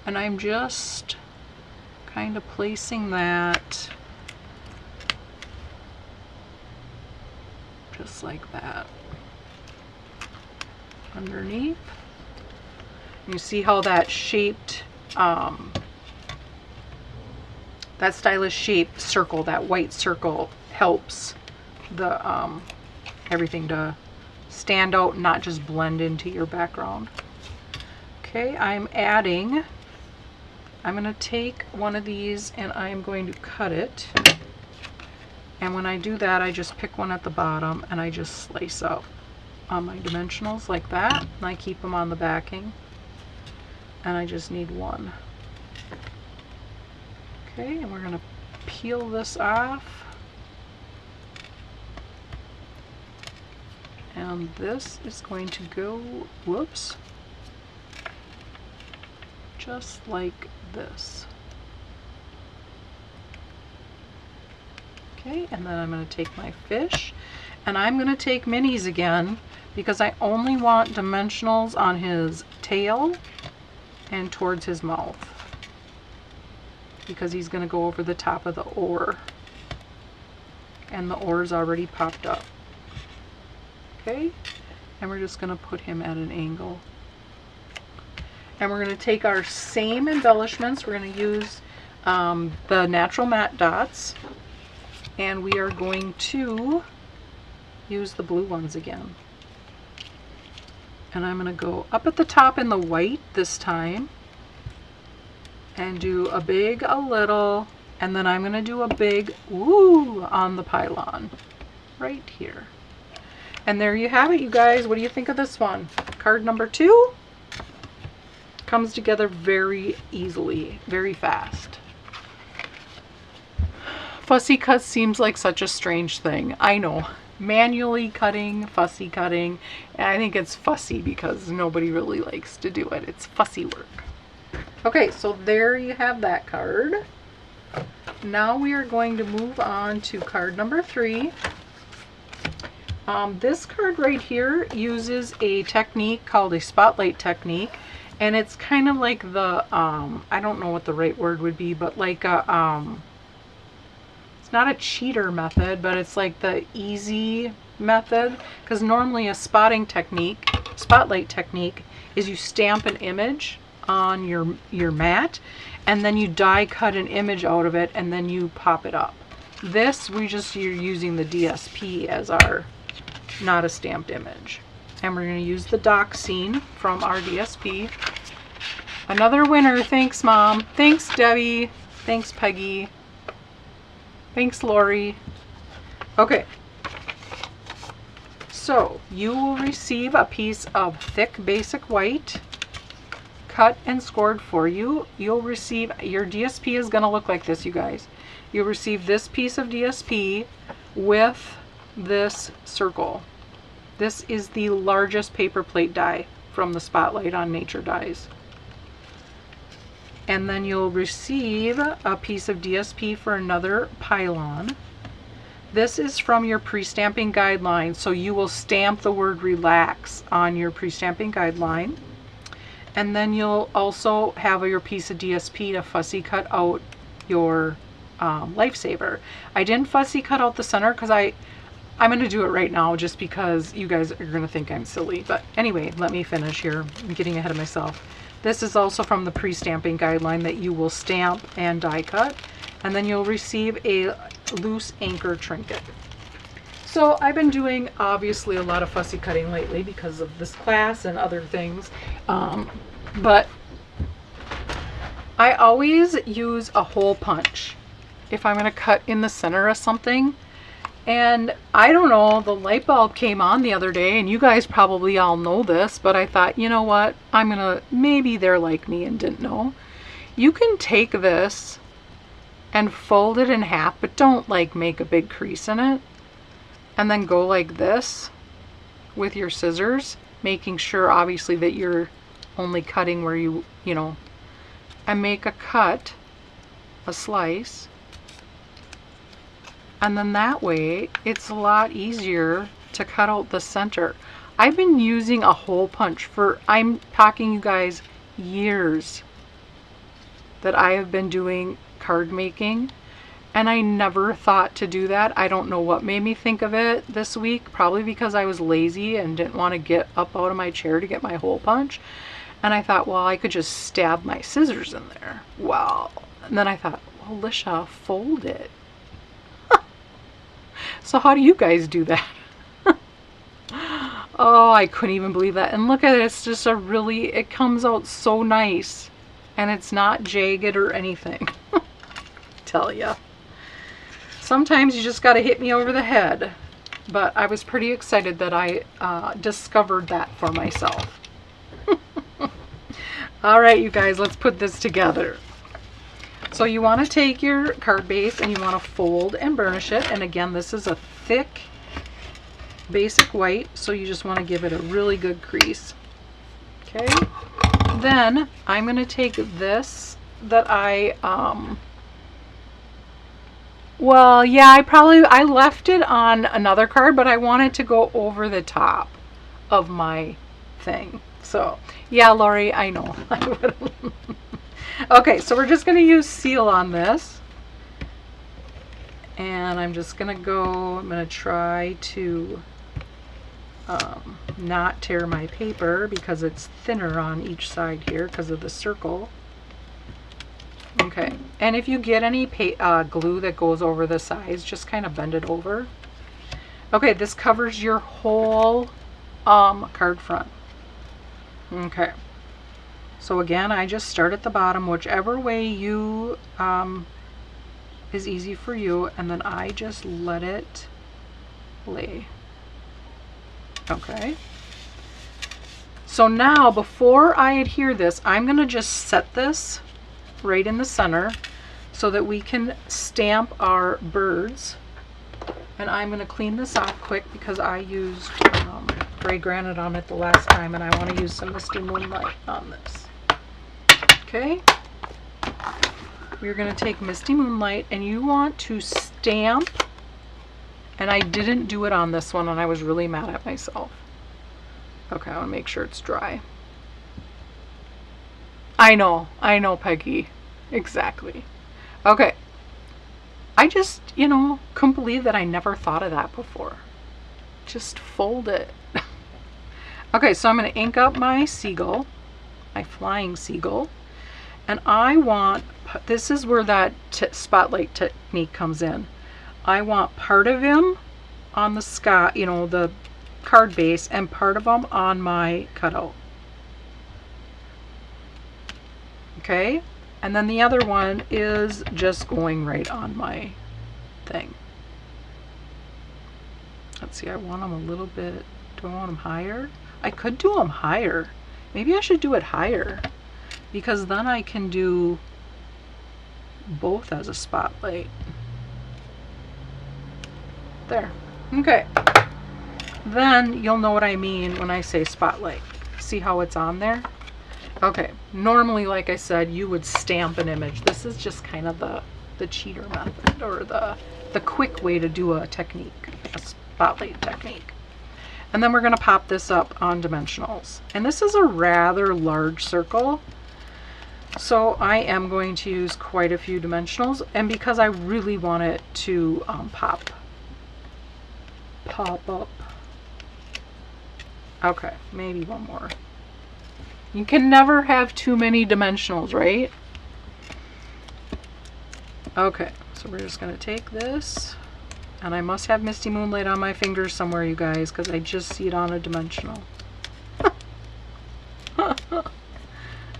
And I'm just kind of placing that just like that underneath. You see how that shaped, that Stylish Shape circle, that white circle, helps the everything to stand out and not just blend into your background. Okay, I'm going to take one of these and I'm going to cut it. And when I do that, I just pick one at the bottom and I just slice up on my dimensionals like that. And I keep them on the backing. And I just need one. Okay, and we're going to peel this off. And this is going to go, whoops, just like this. Okay, and then I'm going to take my fish, and I'm going to take minis again because I only want dimensionals on his tail and towards his mouth, because he's going to go over the top of the oar, and the oar's already popped up. Okay, and we're just going to put him at an angle. And we're going to take our same embellishments. We're going to use the Natural Matte dots, and we are going to use the blue ones again. And I'm going to go up at the top in the white this time and do a big, a little, and then I'm going to do a big woo on the pylon right here. And there you have it, you guys. What do you think of this one? Card number 2 comes together very easily, very fast. Fussy cut seems like such a strange thing. I know. Manually cutting, fussy cutting. And I think it's fussy because nobody really likes to do it. It's fussy work. Okay, so there you have that card. Now we are going to move on to card number 3. This card right here uses a technique called a spotlight technique, and it's kind of like the, I don't know what the right word would be, but like a, it's not a cheater method, but it's like the easy method, because normally a spotlight technique is you stamp an image on your mat, and then you die cut an image out of it, and then you pop it up. This, you're using the DSP as our, not a stamped image. And we're going to use the dock scene from our DSP. Another winner. Thanks, Mom. Thanks, Debbie. Thanks, Peggy. Thanks, Lori. Okay. So you will receive a piece of thick basic white cut and scored for you. You'll receive, your DSP is going to look like this, you guys. You'll receive this piece of DSP with this circle. This is the largest paper plate die from the Spotlight on Nature Dies. And then you'll receive a piece of DSP for another pylon. This is from your pre-stamping guideline, so you will stamp the word relax on your pre-stamping guideline. And then you'll also have your piece of DSP to fussy cut out your lifesaver. I didn't fussy cut out the center because I'm going to do it right now just because you guys are going to think I'm silly. But anyway, let me finish here. I'm getting ahead of myself. This is also from the pre-stamping guideline that you will stamp and die cut. And then you'll receive a loose anchor trinket. So I've been doing obviously a lot of fussy cutting lately because of this class and other things. But I always use a hole punch if I'm going to cut in the center of something. And I don't know, the light bulb came on the other day, and you guys probably all know this, but I thought, you know what, maybe they're like me and didn't know. You can take this and fold it in half, but don't like make a big crease in it. And then go like this with your scissors, making sure obviously that you're only cutting where you know, and make a cut, a slice. And then that way it's a lot easier to cut out the center. I've been using a hole punch for, I'm talking you guys, years that I have been doing card making, and I never thought to do that. I don't know what made me think of it this week, probably because I was lazy and didn't want to get up out of my chair to get my hole punch. And I thought, well, I could just stab my scissors in there. Well, and then I thought, well, Lisha, fold it. So how do you guys do that? Oh, I couldn't even believe that. And look at it, it's just it comes out so nice. And it's not jagged or anything. Tell ya. Sometimes you just got to hit me over the head. But I was pretty excited that I discovered that for myself. All right, you guys, let's put this together. So you want to take your card base and you want to fold and burnish it. And again, this is a thick basic white, so you just want to give it a really good crease. Okay. Then I'm going to take this that well, yeah, I left it on another card, but I wanted to go over the top of my thing. So, yeah, Lori, I know. Okay, so we're just going to use seal on this. And I'm just going to I'm going to try to not tear my paper because it's thinner on each side here because of the circle. Okay, and if you get any glue that goes over the sides, just kind of bend it over. Okay, this covers your whole card front. Okay, so again, I just start at the bottom, whichever way you is easy for you, and then I just let it lay. Okay, so now before I adhere this, I'm going to just set this right in the center so that we can stamp our birds. And I'm going to clean this off quick because I used gray granite on it the last time, and I want to use some Misty Moonlight on this. Okay, we're going to take Misty Moonlight, and you want to stamp, and I didn't do it on this one, and I was really mad at myself. Okay, I want to make sure it's dry. I know, Peggy. Exactly. Okay. I just, couldn't believe that I never thought of that before. Just fold it. Okay, so I'm going to ink up my seagull. my flying seagull. And I want, this is where that spotlight technique comes in. I want part of him on the sky, you know, the card base, and part of him on my cutout. Okay, and then the other one is just going right on my thing. Let's see, I want them a little bit, do I want them higher? I could do them higher. Maybe I should do it higher, because then I can do both as a spotlight. There. Okay. Then you'll know what I mean when I say spotlight. See how it's on there? Okay. Normally, like I said, you would stamp an image. This is just kind of the cheater method, or the quick way to do a technique, a spotlight technique. And then we're going to pop this up on dimensionals. And this is a rather large circle, so I am going to use quite a few dimensionals, and because I really want it to pop up. Okay, maybe one more. You can never have too many dimensionals, right? Okay, so we're just going to take this, and I must have Misty Moonlight on my fingers somewhere, you guys, because I just see it on a dimensional.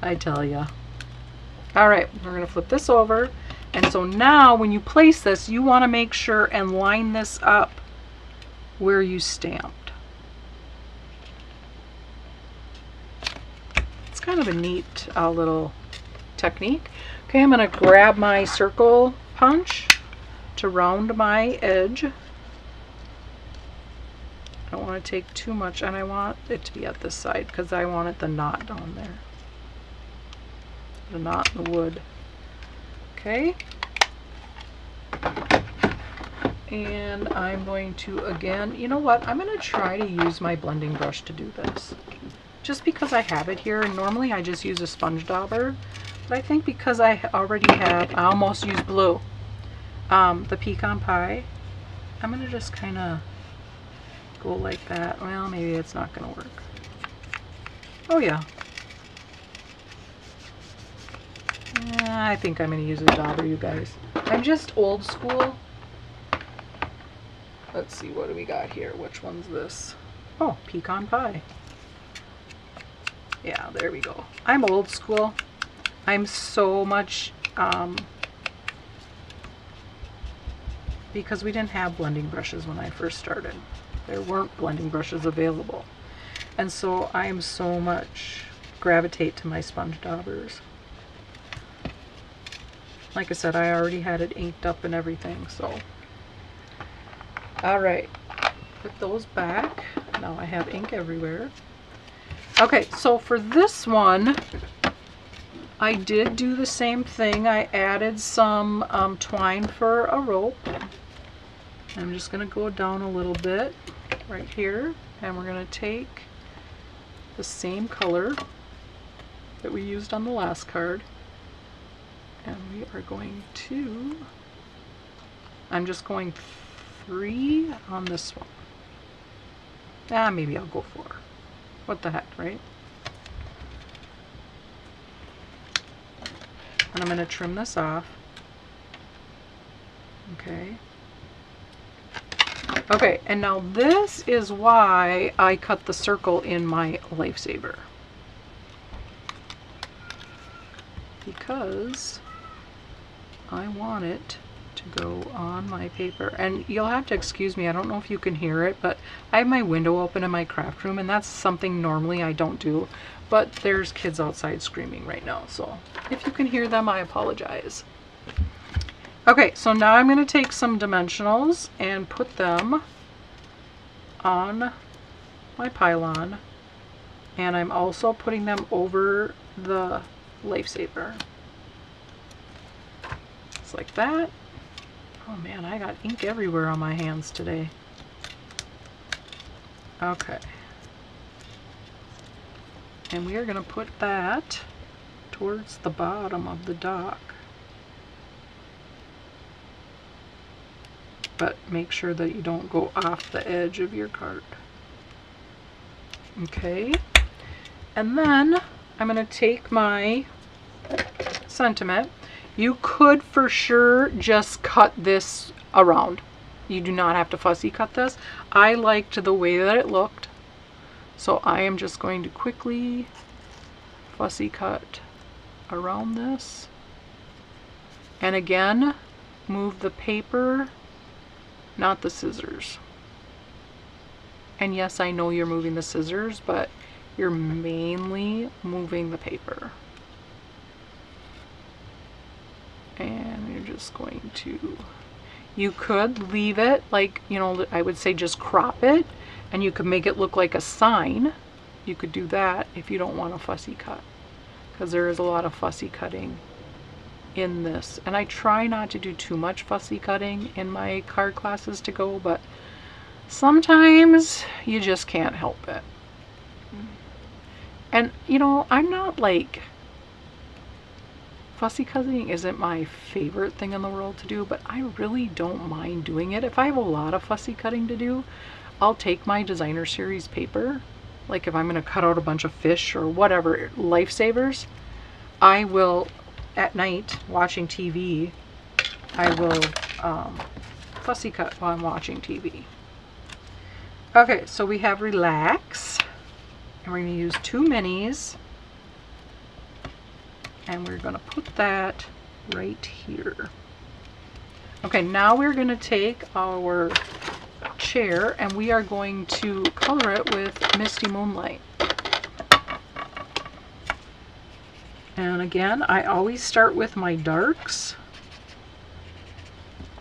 I tell ya. All right, we're going to flip this over, and so now when you place this, you want to make sure and line this up where you stamped. It's kind of a neat little technique. Okay, I'm going to grab my circle punch to round my edge. I don't want to take too much, and I want it to be at this side because I wanted the knot down there. The knot in the wood. Okay. And I'm going to, again, you know what? I'm going to try to use my blending brush to do this. Just because I have it here, and normally I just use a sponge dauber. But I think because I already have, I almost used blue, the pecan pie, I'm going to just kind of go like that. Well, maybe it's not going to work. Oh yeah. I think I'm going to use a dauber, you guys. I'm just old school. Let's see, what do we got here? Which one's this? Oh, pecan pie. Yeah, there we go. I'm old school. I'm so much, because we didn't have blending brushes when I first started. There weren't blending brushes available. And so I am so much gravitate to my sponge daubers. Like I said, I already had it inked up and everything, so. All right, put those back. Now I have ink everywhere. Okay, so for this one, I did do the same thing. I added some twine for a rope. I'm just going to go down a little bit right here, and we're going to take the same color that we used on the last card, and we are going to, I'm just going 3 on this one. Maybe I'll go 4. What the heck, right? And I'm going to trim this off. Okay. Okay, and now this is why I cut the circle in my Lifesaver. Because I want it to go on my paper. And you'll have to excuse me, I don't know if you can hear it, but I have my window open in my craft room, and that's something normally I don't do, but there's kids outside screaming right now, so if you can hear them, I apologize. Okay, so now I'm going to take some dimensionals and put them on my pylon, and I'm also putting them over the Lifesaver. Just like that. Oh man, I got ink everywhere on my hands today. Okay. And we are going to put that towards the bottom of the dock. But make sure that you don't go off the edge of your card. Okay. And then I'm going to take my sentiment. You could for sure just cut this around. You do not have to fussy cut this. I liked the way that it looked, so I am just going to quickly fussy cut around this. And again, move the paper, not the scissors. And yes, I know you're moving the scissors, but you're mainly moving the paper. And you're just going to, you could leave it like, you know, I would say just crop it, and you could make it look like a sign. You could do that if you don't want a fussy cut, because there is a lot of fussy cutting in this. And I try not to do too much fussy cutting in my card classes to go, but sometimes you just can't help it. And you know, I'm not like, fussy cutting isn't my favorite thing in the world to do, but I really don't mind doing it. If I have a lot of fussy cutting to do, I'll take my designer series paper, like if I'm going to cut out a bunch of fish or whatever, lifesavers, I will, at night watching TV, I will fussy cut while I'm watching TV. Okay, so we have Relax, and we're going to use 2 minis, and we're going to put that right here. Okay, now we're going to take our chair and we are going to color it with Misty Moonlight. And again, I always start with my darks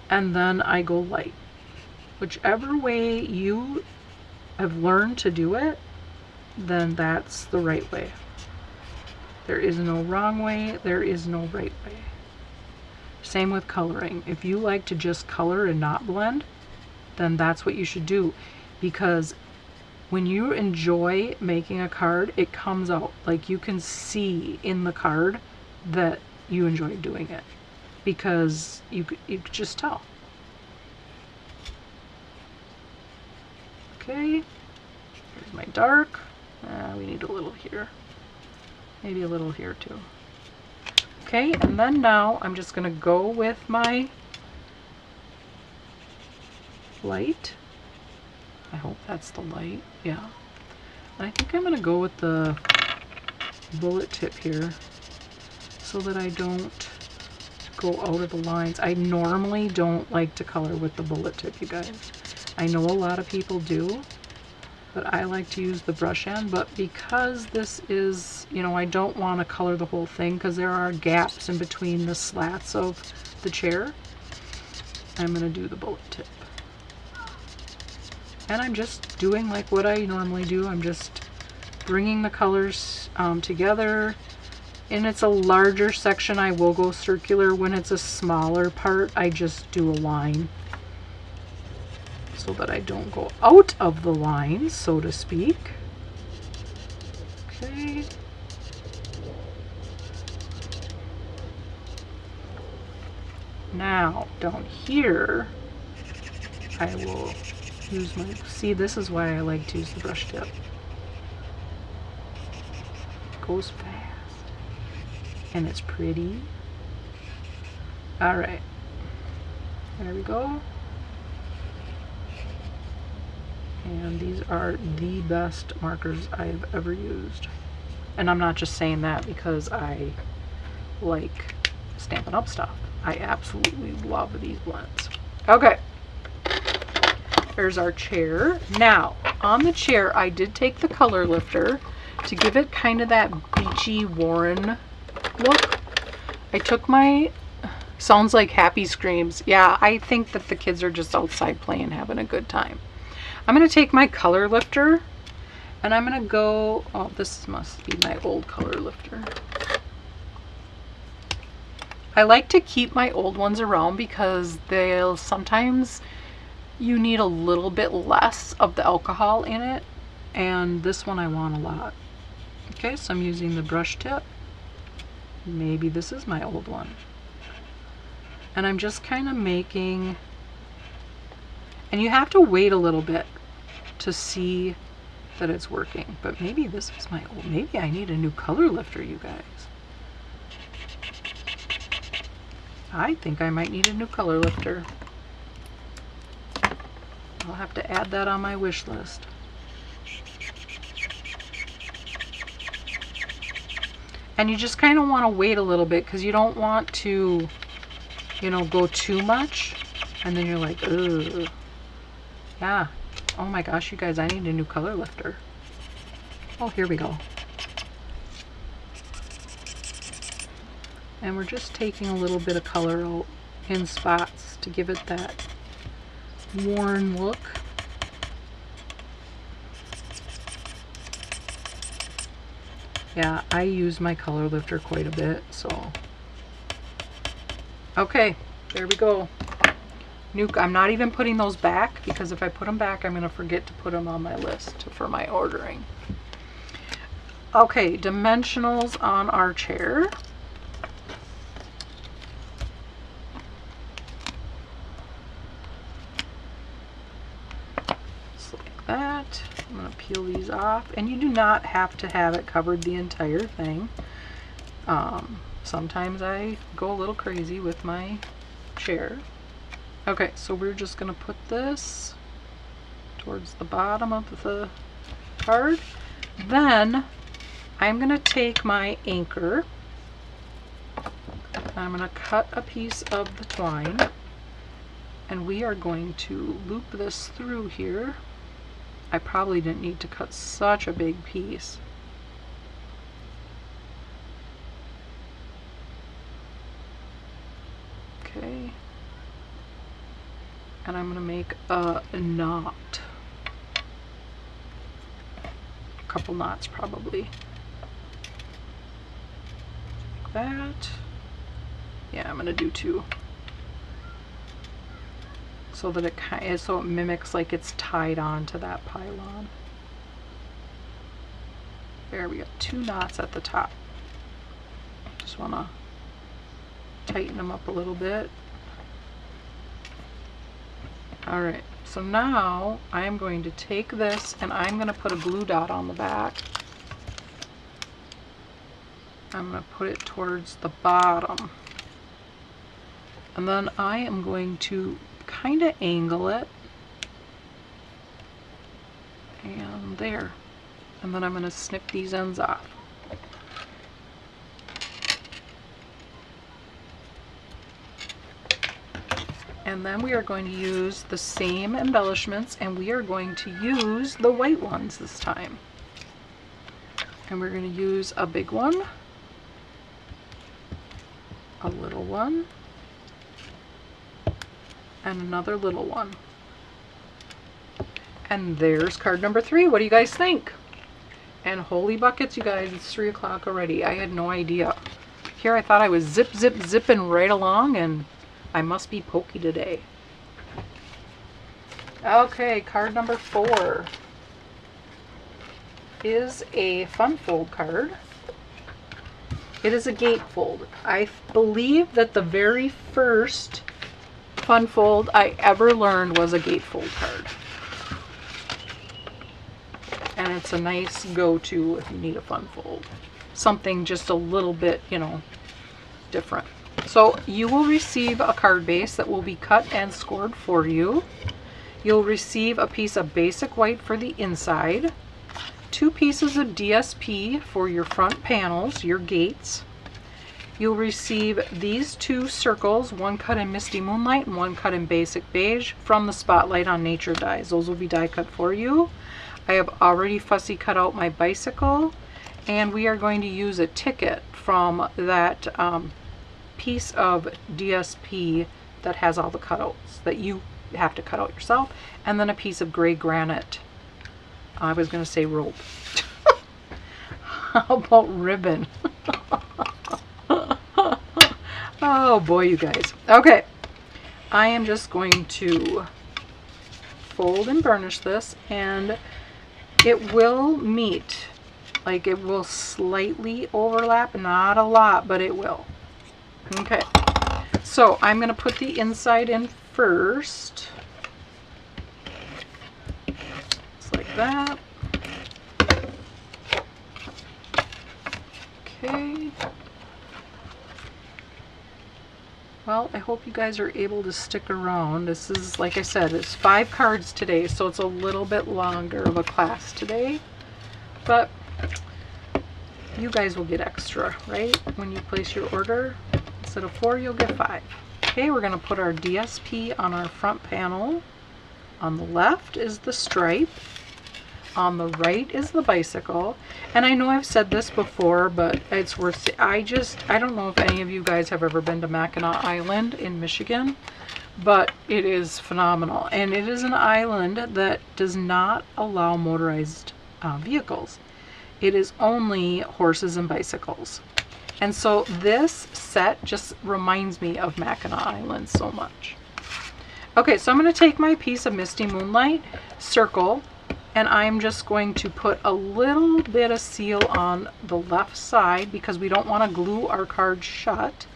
and then I go light. Whichever way you have learned to do it, then that's the right way. There is no wrong way, there is no right way. Same with coloring. If you like to just color and not blend, then that's what you should do, because when you enjoy making a card, it comes out. Like, you can see in the card that you enjoy doing it, because you could just tell. Okay, here's my dark. We need a little here. Maybe a little here too. Okay, and then now I'm just going to go with my light. I hope that's the light. Yeah. And I think I'm going to go with the bullet tip here so that I don't go out of the lines. I normally don't like to color with the bullet tip, you guys. I know a lot of people do, but I like to use the brush end. But because this is, you know, I don't want to color the whole thing because there are gaps in between the slats of the chair, I'm going to do the bullet tip. And I'm just doing like what I normally do. I'm just bringing the colors together. And it's a larger section, I will go circular. When it's a smaller part, I just do a line so that I don't go out of the line, so to speak. Okay. Now, down here, I will use my, see, this is why I like to use the brush tip. It goes fast, and it's pretty. All right, there we go. And these are the best markers I've ever used. And I'm not just saying that because I like Stampin' Up! Stuff. I absolutely love these blends. Okay, there's our chair. Now, on the chair, I did take the color lifter to give it kind of that beachy Warren look. I took my, sounds like happy screams. Yeah, I think that the kids are just outside playing, having a good time. I'm going to take my color lifter and I'm going to go, oh, this must be my old color lifter. I like to keep my old ones around because they'll sometimes, you need a little bit less of the alcohol in it, and this one I want a lot. Okay, so I'm using the brush tip. Maybe this is my old one. And I'm just kind of making, and you have to wait a little bit to see that it's working. But maybe this is my old, maybe I need a new color lifter, you guys. I think I might need a new color lifter. I'll have to add that on my wish list. And you just kind of want to wait a little bit because you don't want to, you know, go too much. And then you're like, ugh. Yeah. Oh my gosh, you guys, I need a new color lifter. Oh, here we go. And we're just taking a little bit of color out in spots to give it that worn look. Yeah, I use my color lifter quite a bit, so. Okay, there we go. I'm not even putting those back because if I put them back, I'm going to forget to put them on my list for my ordering. Okay, dimensionals on our chair. Just like that. I'm going to peel these off, and you do not have to have it covered the entire thing. Sometimes I go a little crazy with my chair. Okay, so we're just going to put this towards the bottom of the card. Then I'm going to take my anchor. I'm going to cut a piece of the twine, and we are going to loop this through here. I probably didn't need to cut such a big piece. Okay. And I'm going to make a knot. A couple knots probably. Like that. Yeah, I'm going to do 2. So that it mimics like it's tied on to that pylon. There, we got 2 knots at the top. Just want to tighten them up a little bit. Alright, so now I am going to take this and I'm going to put a glue dot on the back. I'm going to put it towards the bottom. And then I am going to kind of angle it. And there. And then I'm going to snip these ends off. And then we are going to use the same embellishments, and we are going to use the white ones this time. And we're going to use a big one, a little one, and another little one. And there's card number 3. What do you guys think? And holy buckets, you guys, it's 3 o'clock already. I had no idea. Here I thought I was zipping right along, and I must be pokey today. Okay, card number 4 is a fun fold card. It is a gatefold. I believe that the very first fun fold I ever learned was a gatefold card. And it's a nice go-to if you need a fun fold. Something just a little bit, you know, different. So you will receive a card base that will be cut and scored for you. You'll receive a piece of basic white for the inside, 2 pieces of DSP for your front panels, your gates. You'll receive these 2 circles, one cut in Misty Moonlight and one cut in Basic Beige from the Spotlight on Nature Dies. Those will be die cut for you. I have already fussy cut out my bicycle, and we are going to use a ticket from that piece of DSP that has all the cutouts that you have to cut out yourself, and then a piece of gray granite. I was going to say rope. How about ribbon? Oh boy, you guys. Okay, I am just going to fold and burnish this, and it will meet, like it will slightly overlap, not a lot, but it will. Okay, so I'm going to put the inside in first, just like that. Okay. Well, I hope you guys are able to stick around. This is, like I said, it's 5 cards today, so it's a little bit longer of a class today. But you guys will get extra, right? When you place your order, instead of 4, you'll get 5. Okay, we're going to put our DSP on our front panel. On the left is the stripe. On the right is the bicycle. And I know I've said this before, but it's worth it. I don't know if any of you guys have ever been to Mackinac Island in Michigan, but it is phenomenal. And it is an island that does not allow motorized vehicles. It is only horses and bicycles. And so this set just reminds me of Mackinac Island so much. Okay, so I'm going to take my piece of Misty Moonlight, circle, and I'm just going to put a little bit of seal on the left side because we don't want to glue our card shut.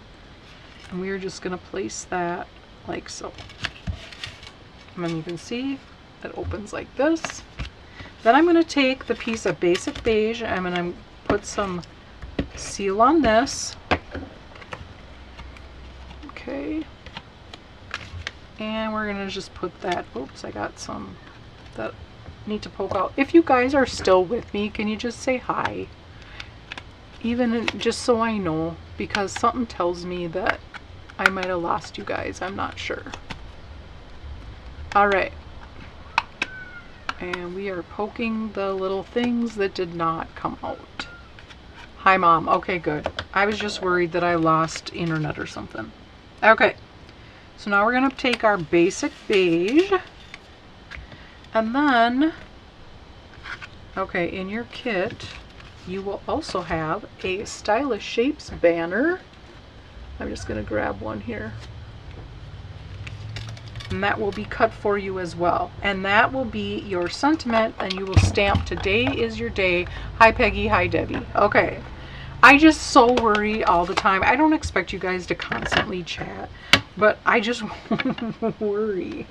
And we're just going to place that like so. And then you can see it opens like this. Then I'm going to take the piece of Basic Beige. I'm going to put some seal on this. Okay. And we're going to just put that, oops, I got some that need to poke out. If you guys are still with me, can you just say hi? Even just so I know, because something tells me that I might have lost you guys. I'm not sure. Alright. And we are poking the little things that did not come out. Hi, Mom. Okay, good. I was just worried that I lost internet or something. Okay. So now we're going to take our Basic Beige. And then, okay, in your kit, you will also have a Stylish Shapes banner. I'm just going to grab one here. And that will be cut for you as well. And that will be your sentiment, and you will stamp, "Today is your day. Hi, Peggy. Hi, Debbie." Okay. I just so worry all the time. I don't expect you guys to constantly chat, but I just worry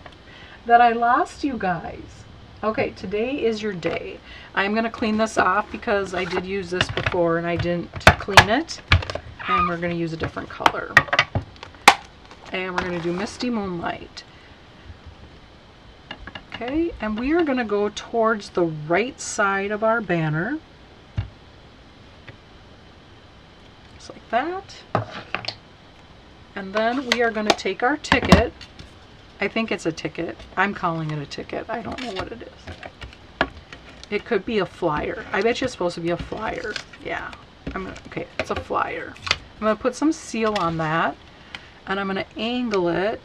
that I lost you guys. Okay, today is your day. I'm going to clean this off because I did use this before and I didn't clean it. And we're going to use a different color. And we're going to do Misty Moonlight. Okay, and we are going to go towards the right side of our banner. Just like that. And then we are going to take our ticket. I think it's a ticket. I'm calling it a ticket. I don't know what it is. It could be a flyer. I bet you it's supposed to be a flyer. Yeah. Okay, it's a flyer. I'm going to put some seal on that. And I'm going to angle it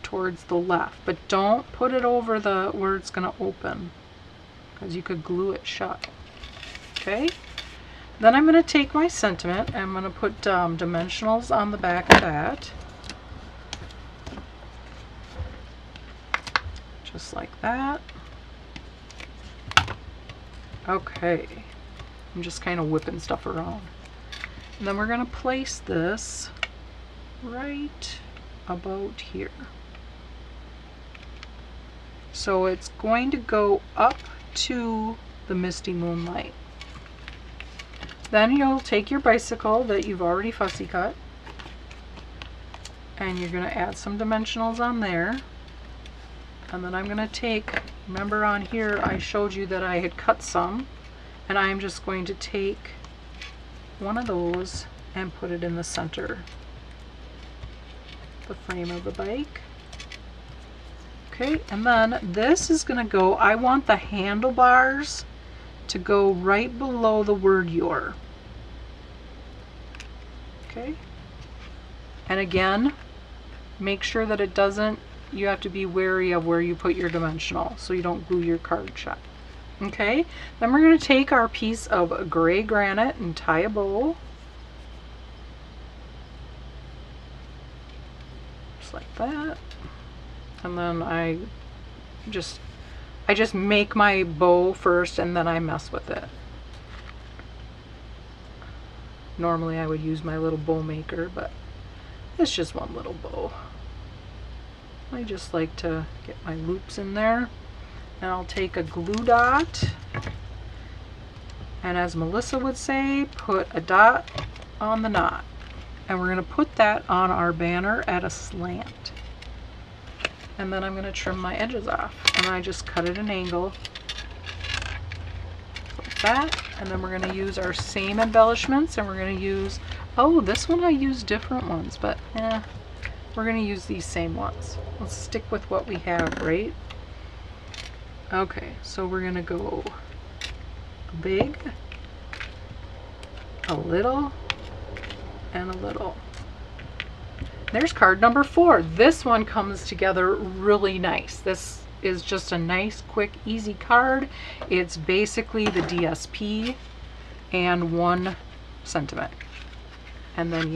towards the left. But don't put it over the where it's going to open, because you could glue it shut. Okay? Then I'm going to take my sentiment and I'm going to put dimensionals on the back of that. Just like that. Okay. I'm just kind of whipping stuff around. And then we're going to place this right about here. So it's going to go up to the Misty Moonlight. Then you'll take your bicycle that you've already fussy cut, and you're going to add some dimensionals on there. And then I'm going to take, remember on here I showed you that I had cut some, and I'm just going to take one of those and put it in the center, the frame of the bike. Okay, and then this is going to go, I want the handlebars to go right below the word "your." Okay, and again, make sure that it doesn't, you have to be wary of where you put your dimensional so you don't glue your card shut. Okay, then we're going to take our piece of gray granite and tie a bow. Just like that. And then I just make my bow first and then I mess with it. Normally I would use my little bow maker, but it's just one little bow. I just like to get my loops in there. And I'll take a glue dot And as Melissa would say, put a dot on the knot. And we're going to put that on our banner at a slant. And then I'm going to trim my edges off. And I just cut at an angle like that. And then we're going to use our same embellishments, and we're going to use, oh, this one I used different ones, but we're going to use these same ones. Let's stick with what we have, right? Okay, so we're going to go big, a little, and a little. There's card number 4. This one comes together really nice. This is just a nice, quick, easy card. It's basically the DSP and 1 sentiment. And then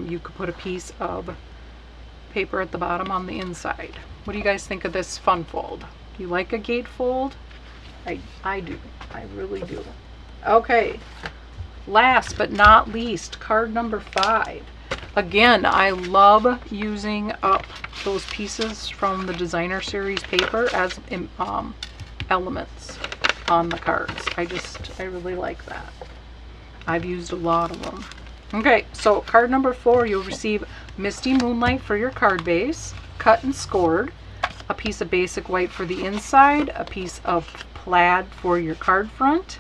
you could put a piece of paper at the bottom on the inside. What do you guys think of this fun fold? Do you like a gatefold? I do. I really do. Okay. Last but not least, card number 5. Again, I love using up those pieces from the designer series paper as elements on the cards. I really like that. I've used a lot of them. Okay, so card number 4, you'll receive Misty Moonlight for your card base, cut and scored, a piece of basic white for the inside, a piece of plaid for your card front.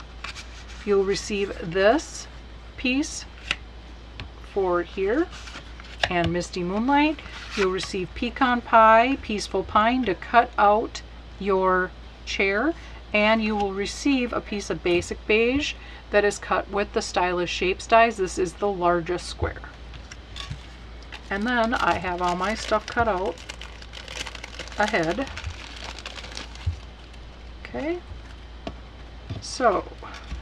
You'll receive this piece for here, and Misty Moonlight. You'll receive Pecan Pie, Peaceful Pine to cut out your chair, and you will receive a piece of basic beige that is cut with the Stylish Shapes dies. This is the largest square. And then I have all my stuff cut out ahead. Okay, so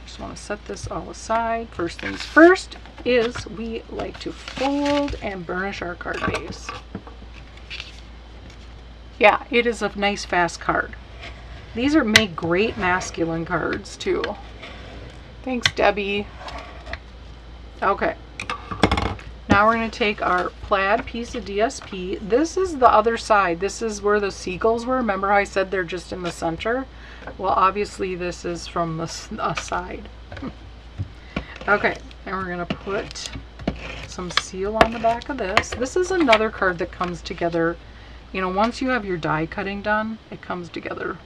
just want to set this all aside. First things first is we like to fold and burnish our card base. Yeah, it is a nice fast card. These make great masculine cards too. Thanks, Debbie. Okay, now we're going to take our plaid piece of DSP. This is the other side. This is where the seagulls were. Remember how I said they're just in the center? Well, obviously this is from the side. Okay, and we're going to put some seal on the back of this. This is another card that comes together. You know, once you have your die cutting done, it comes together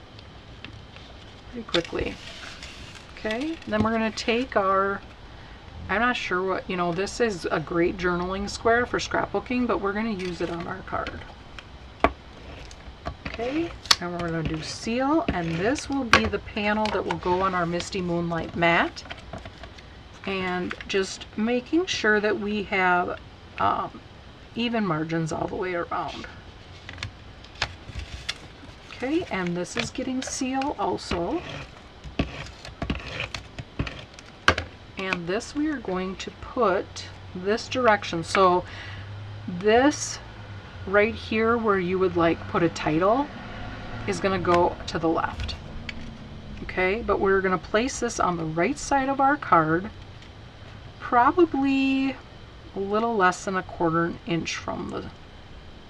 pretty quickly. Okay, and then we're going to take our, I'm not sure what, this is a great journaling square for scrapbooking, but we're going to use it on our card. Okay, and we're going to do seal, and this will be the panel that will go on our Misty Moonlight mat. And just making sure that we have even margins all the way around. Okay, and this is getting seal also. And this we are going to put this direction. So this right here where you would put a title is going to go to the left. Okay, but we're going to place this on the right side of our card, probably a little less than 1/4 inch from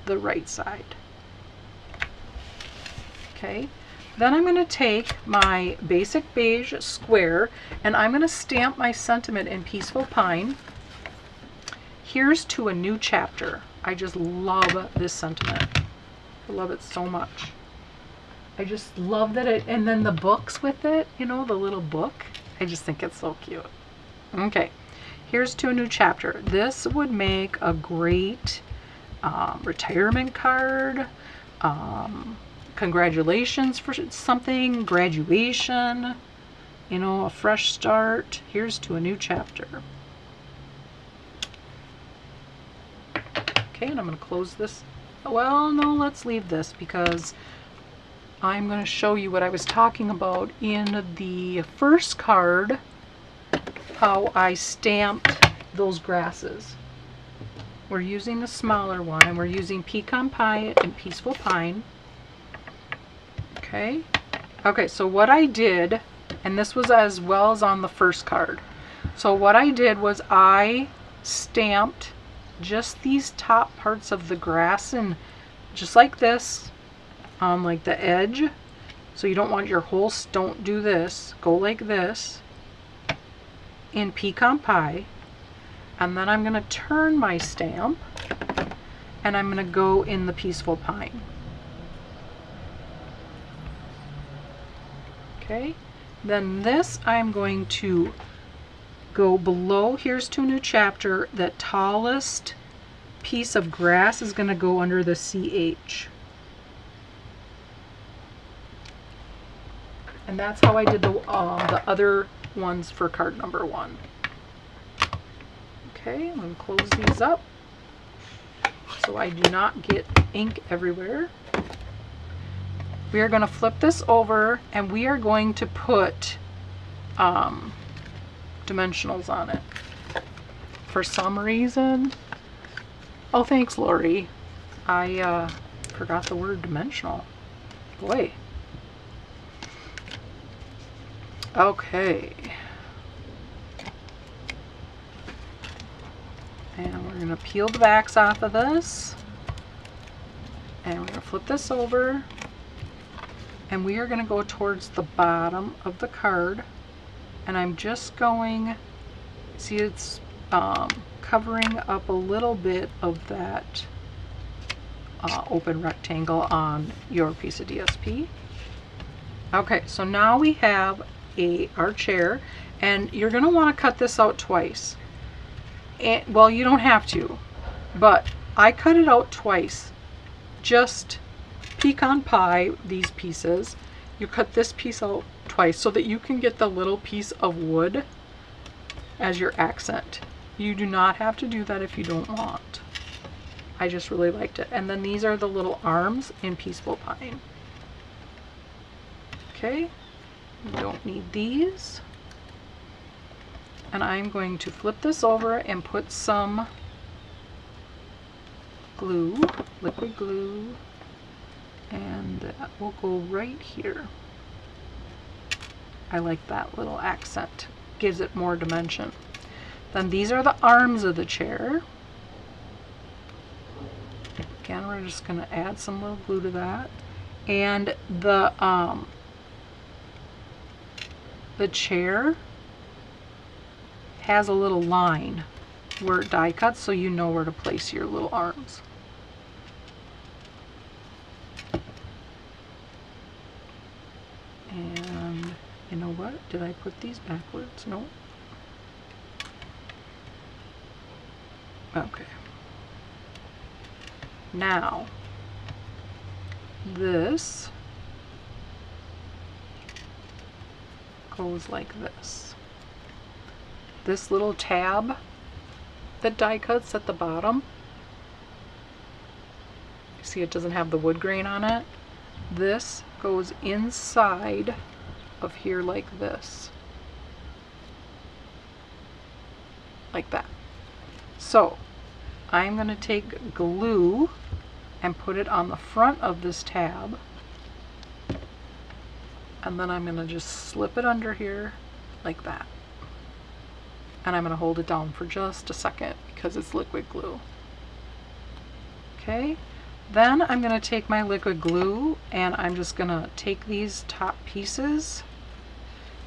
the right side. Okay, then I'm going to take my basic beige square and I'm going to stamp my sentiment in Peaceful Pine. Here's to a new chapter. I just love this sentiment. I love it so much. I just love that and then the books with it, the little book. I just think it's so cute. Okay, here's to a new chapter. This would make a great retirement card, congratulations for something, graduation, a fresh start. Here's to a new chapter. Okay, and I'm going to close this. Well, no, let's leave this because I'm going to show you what I was talking about in the first card, how I stamped those grasses. We're using the smaller one, and we're using Pecan Pie and Peaceful Pine. Okay. Okay, so what I did, and this was as well as on the first card. So what I did was I stamped just these top parts of the grass, and just like this, on like the edge. So you don't want your whole, don't do this. Go like this, in Pecan Pie, and then I'm going to turn my stamp and I'm going to go in the Peaceful Pine. Okay, then this I'm going to go below Here's to a New Chapter. That tallest piece of grass is going to go under the CH. And that's how I did the other ones for card number 1. Okay, I'm going to close these up so I do not get ink everywhere. We are going to flip this over and we are going to put dimensionals on it. For some reason, oh thanks Lori, I forgot the word dimensional. Boy. Okay. And we're going to peel the backs off of this. And we're going to flip this over. And we are going to go towards the bottom of the card. And I'm just going, see it's covering up a little bit of that open rectangle on your piece of DSP. Okay, so now we have our chair, and you're going to want to cut this out twice. And, well, you don't have to, but I cut it out twice. Just Pecan Pie, these pieces, you cut this piece out twice so that you can get the little piece of wood as your accent. You do not have to do that if you don't want. I just really liked it. And then these are the little arms in Peaceful Pine. Okay, you don't need these. And I'm going to flip this over and put some glue, liquid glue, and that will go right here. I like that little accent, gives it more dimension. Then these are the arms of the chair. Again, we're just going to add some little glue to that. And the chair has a little line where it die cuts, so you know where to place your little arms. And you know what? Did I put these backwards? No. Okay. Now, this goes like this. This little tab that die cuts at the bottom, you see it doesn't have the wood grain on it. This goes inside of here like this. Like that. So I'm going to take glue and put it on the front of this tab, and then I'm going to just slip it under here like that. And I'm going to hold it down for just a second because it's liquid glue. Okay, then I'm going to take my liquid glue and I'm just going to take these top pieces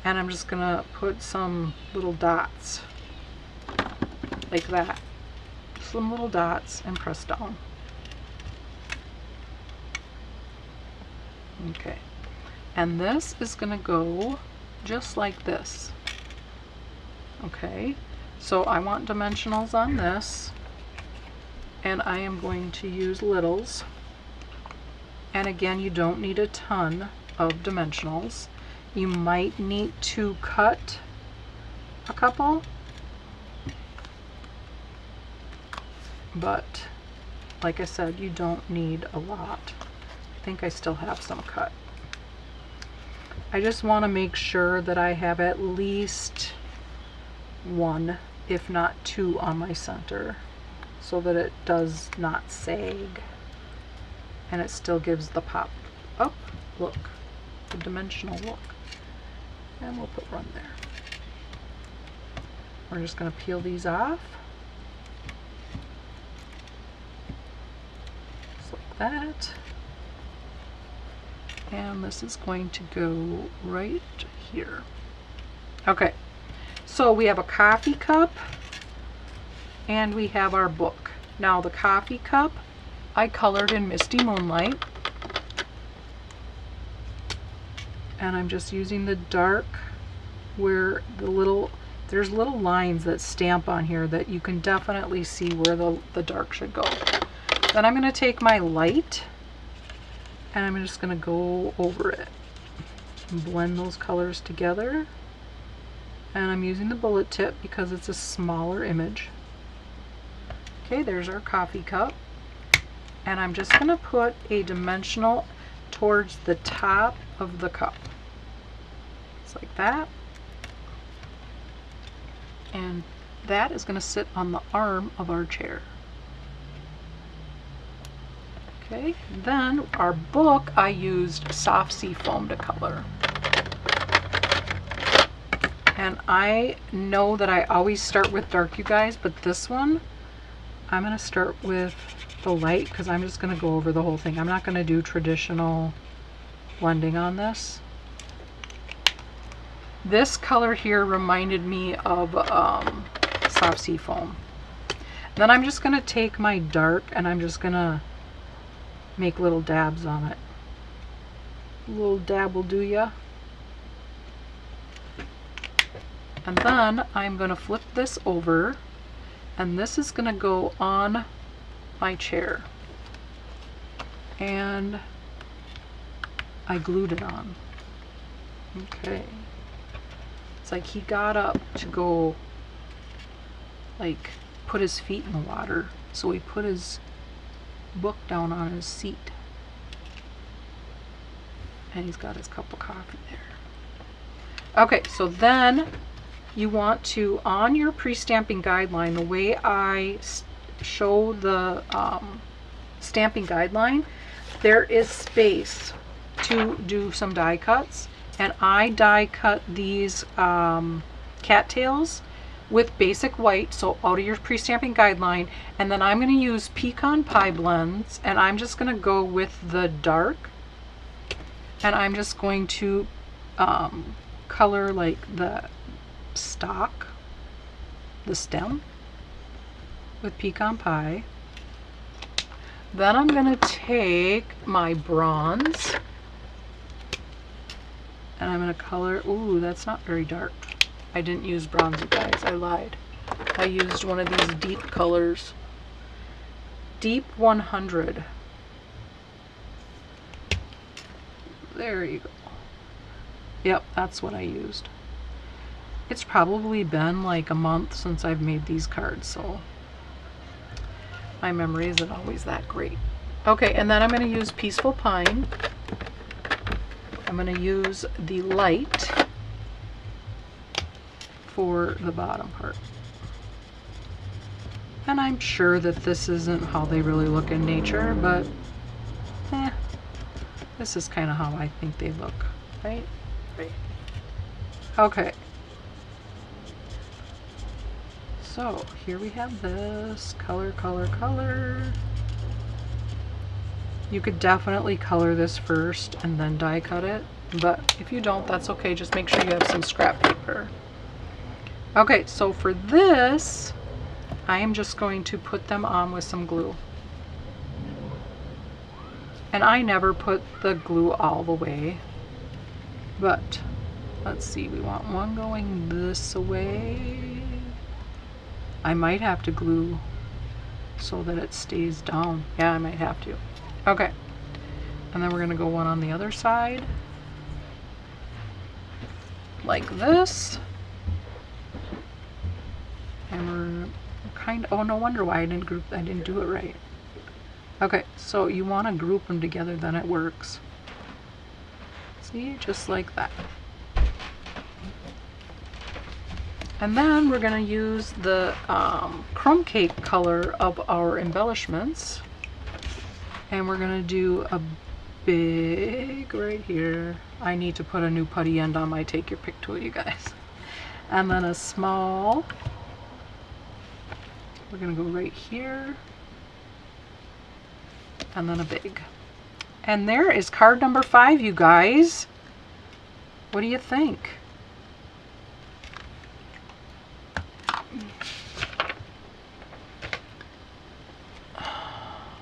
and I'm just going to put some little dots like that. Some little dots and press down. Okay, and this is going to go just like this. Okay, so I want dimensionals on this, and I am going to use littles. And again, you don't need a ton of dimensionals. You might need to cut a couple, but like I said, you don't need a lot. I think I still have some cut. I just want to make sure that I have at least one, if not two, on my center so that it does not sag and it still gives the pop up look, the dimensional look. And we'll put one there. We're just going to peel these off just like that, and this is going to go right here. Okay, So we have a coffee cup and we have our book. Now the coffee cup I colored in Misty Moonlight, and I'm just using the dark where there's little lines that stamp on here that you can definitely see where the dark should go. Then I'm going to take my light and I'm just going to go over it and blend those colors together. And I'm using the bullet tip because it's a smaller image. Okay, there's our coffee cup. And I'm just going to put a dimensional towards the top of the cup. It's like that. And that is going to sit on the arm of our chair. Okay, then our book, I used soft sea foam to color. And I know that I always start with dark, you guys, but this one, I'm going to start with the light because I'm just going to go over the whole thing. I'm not going to do traditional blending on this. This color here reminded me of soft sea foam. Then I'm just going to take my dark and I'm just going to make little dabs on it. A little dab will do ya. And then I'm going to flip this over and this is going to go on my chair. And I glued it on. Okay. It's like he got up to go like put his feet in the water, so he put his book down on his seat and he's got his cup of coffee there. Okay, so then you want to, on your pre-stamping guideline, the way I show the stamping guideline, there is space to do some die cuts, and I die cut these cattails with basic white, so out of your pre-stamping guideline, and then I'm going to use Pecan Pie blends, and I'm just going to go with the dark, and I'm just going to color like the stalk, the stem with Pecan Pie. Then I'm going to take my bronze and I'm going to color, ooh, that's not very dark. I didn't use bronze, you guys, I lied. I used one of these deep colors. Deep 100. There you go. Yep, that's what I used. It's probably been like a month since I've made these cards, so my memory isn't always that great. Okay, and then I'm going to use Peaceful Pine. I'm going to use the light for the bottom part. And I'm sure that this isn't how they really look in nature, but this is kind of how I think they look, right? Right. Okay. So here we have this color, color, color. You could definitely color this first and then die cut it, but if you don't, that's okay. Just make sure you have some scrap paper. Okay, so for this, I am just going to put them on with some glue. And I never put the glue all the way, but let's see, we want one going this way. I might have to glue so that it stays down. Yeah, I might have to. Okay, and then we're going to go one on the other side like this, and we're kind of, oh, no wonder why I didn't do it right. Okay, so you want to group them together, then it works. See, just like that. And then we're going to use the crumb cake color of our embellishments. And we're going to do a big right here. I need to put a new putty end on my take your pick tool, you guys. And then a small. We're going to go right here. And then a big. And there is card number 5, you guys. What do you think?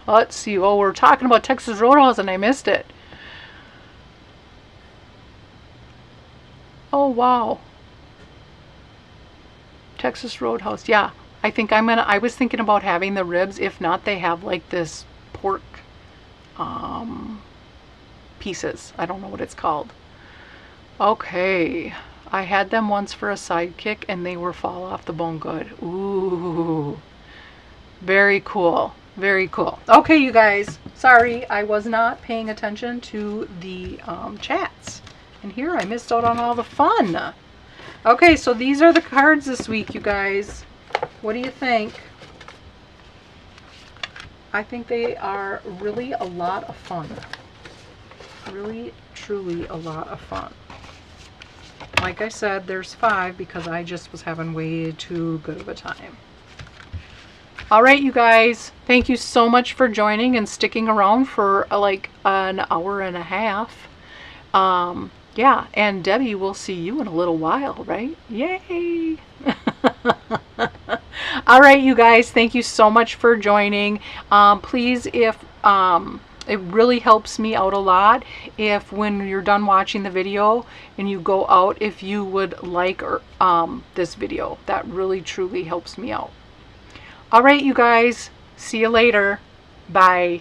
Let's see. Oh, we're talking about Texas Roadhouse and I missed it. Oh, wow. Texas Roadhouse. Yeah. I was thinking about having the ribs. If not, they have like this pork pieces. I don't know what it's called. Okay. I had them once for a sidekick and they were fall off the bone good. Ooh. Very cool. Very cool. Okay, you guys. Sorry, I was not paying attention to the chats. And here I missed out on all the fun. Okay, so these are the cards this week, you guys. What do you think? I think they are really a lot of fun. Really, truly a lot of fun. Like I said, there's 5 because I just was having way too good of a time. All right, you guys. Thank you so much for joining and sticking around for like an hour and a half. Yeah, and Debbie, we'll see you in a little while, right? Yay! All right, you guys, thank you so much for joining. Please, if it really helps me out a lot if when you're done watching the video and you go out, if you would like this video. That really, truly helps me out. All right, you guys, see you later. Bye.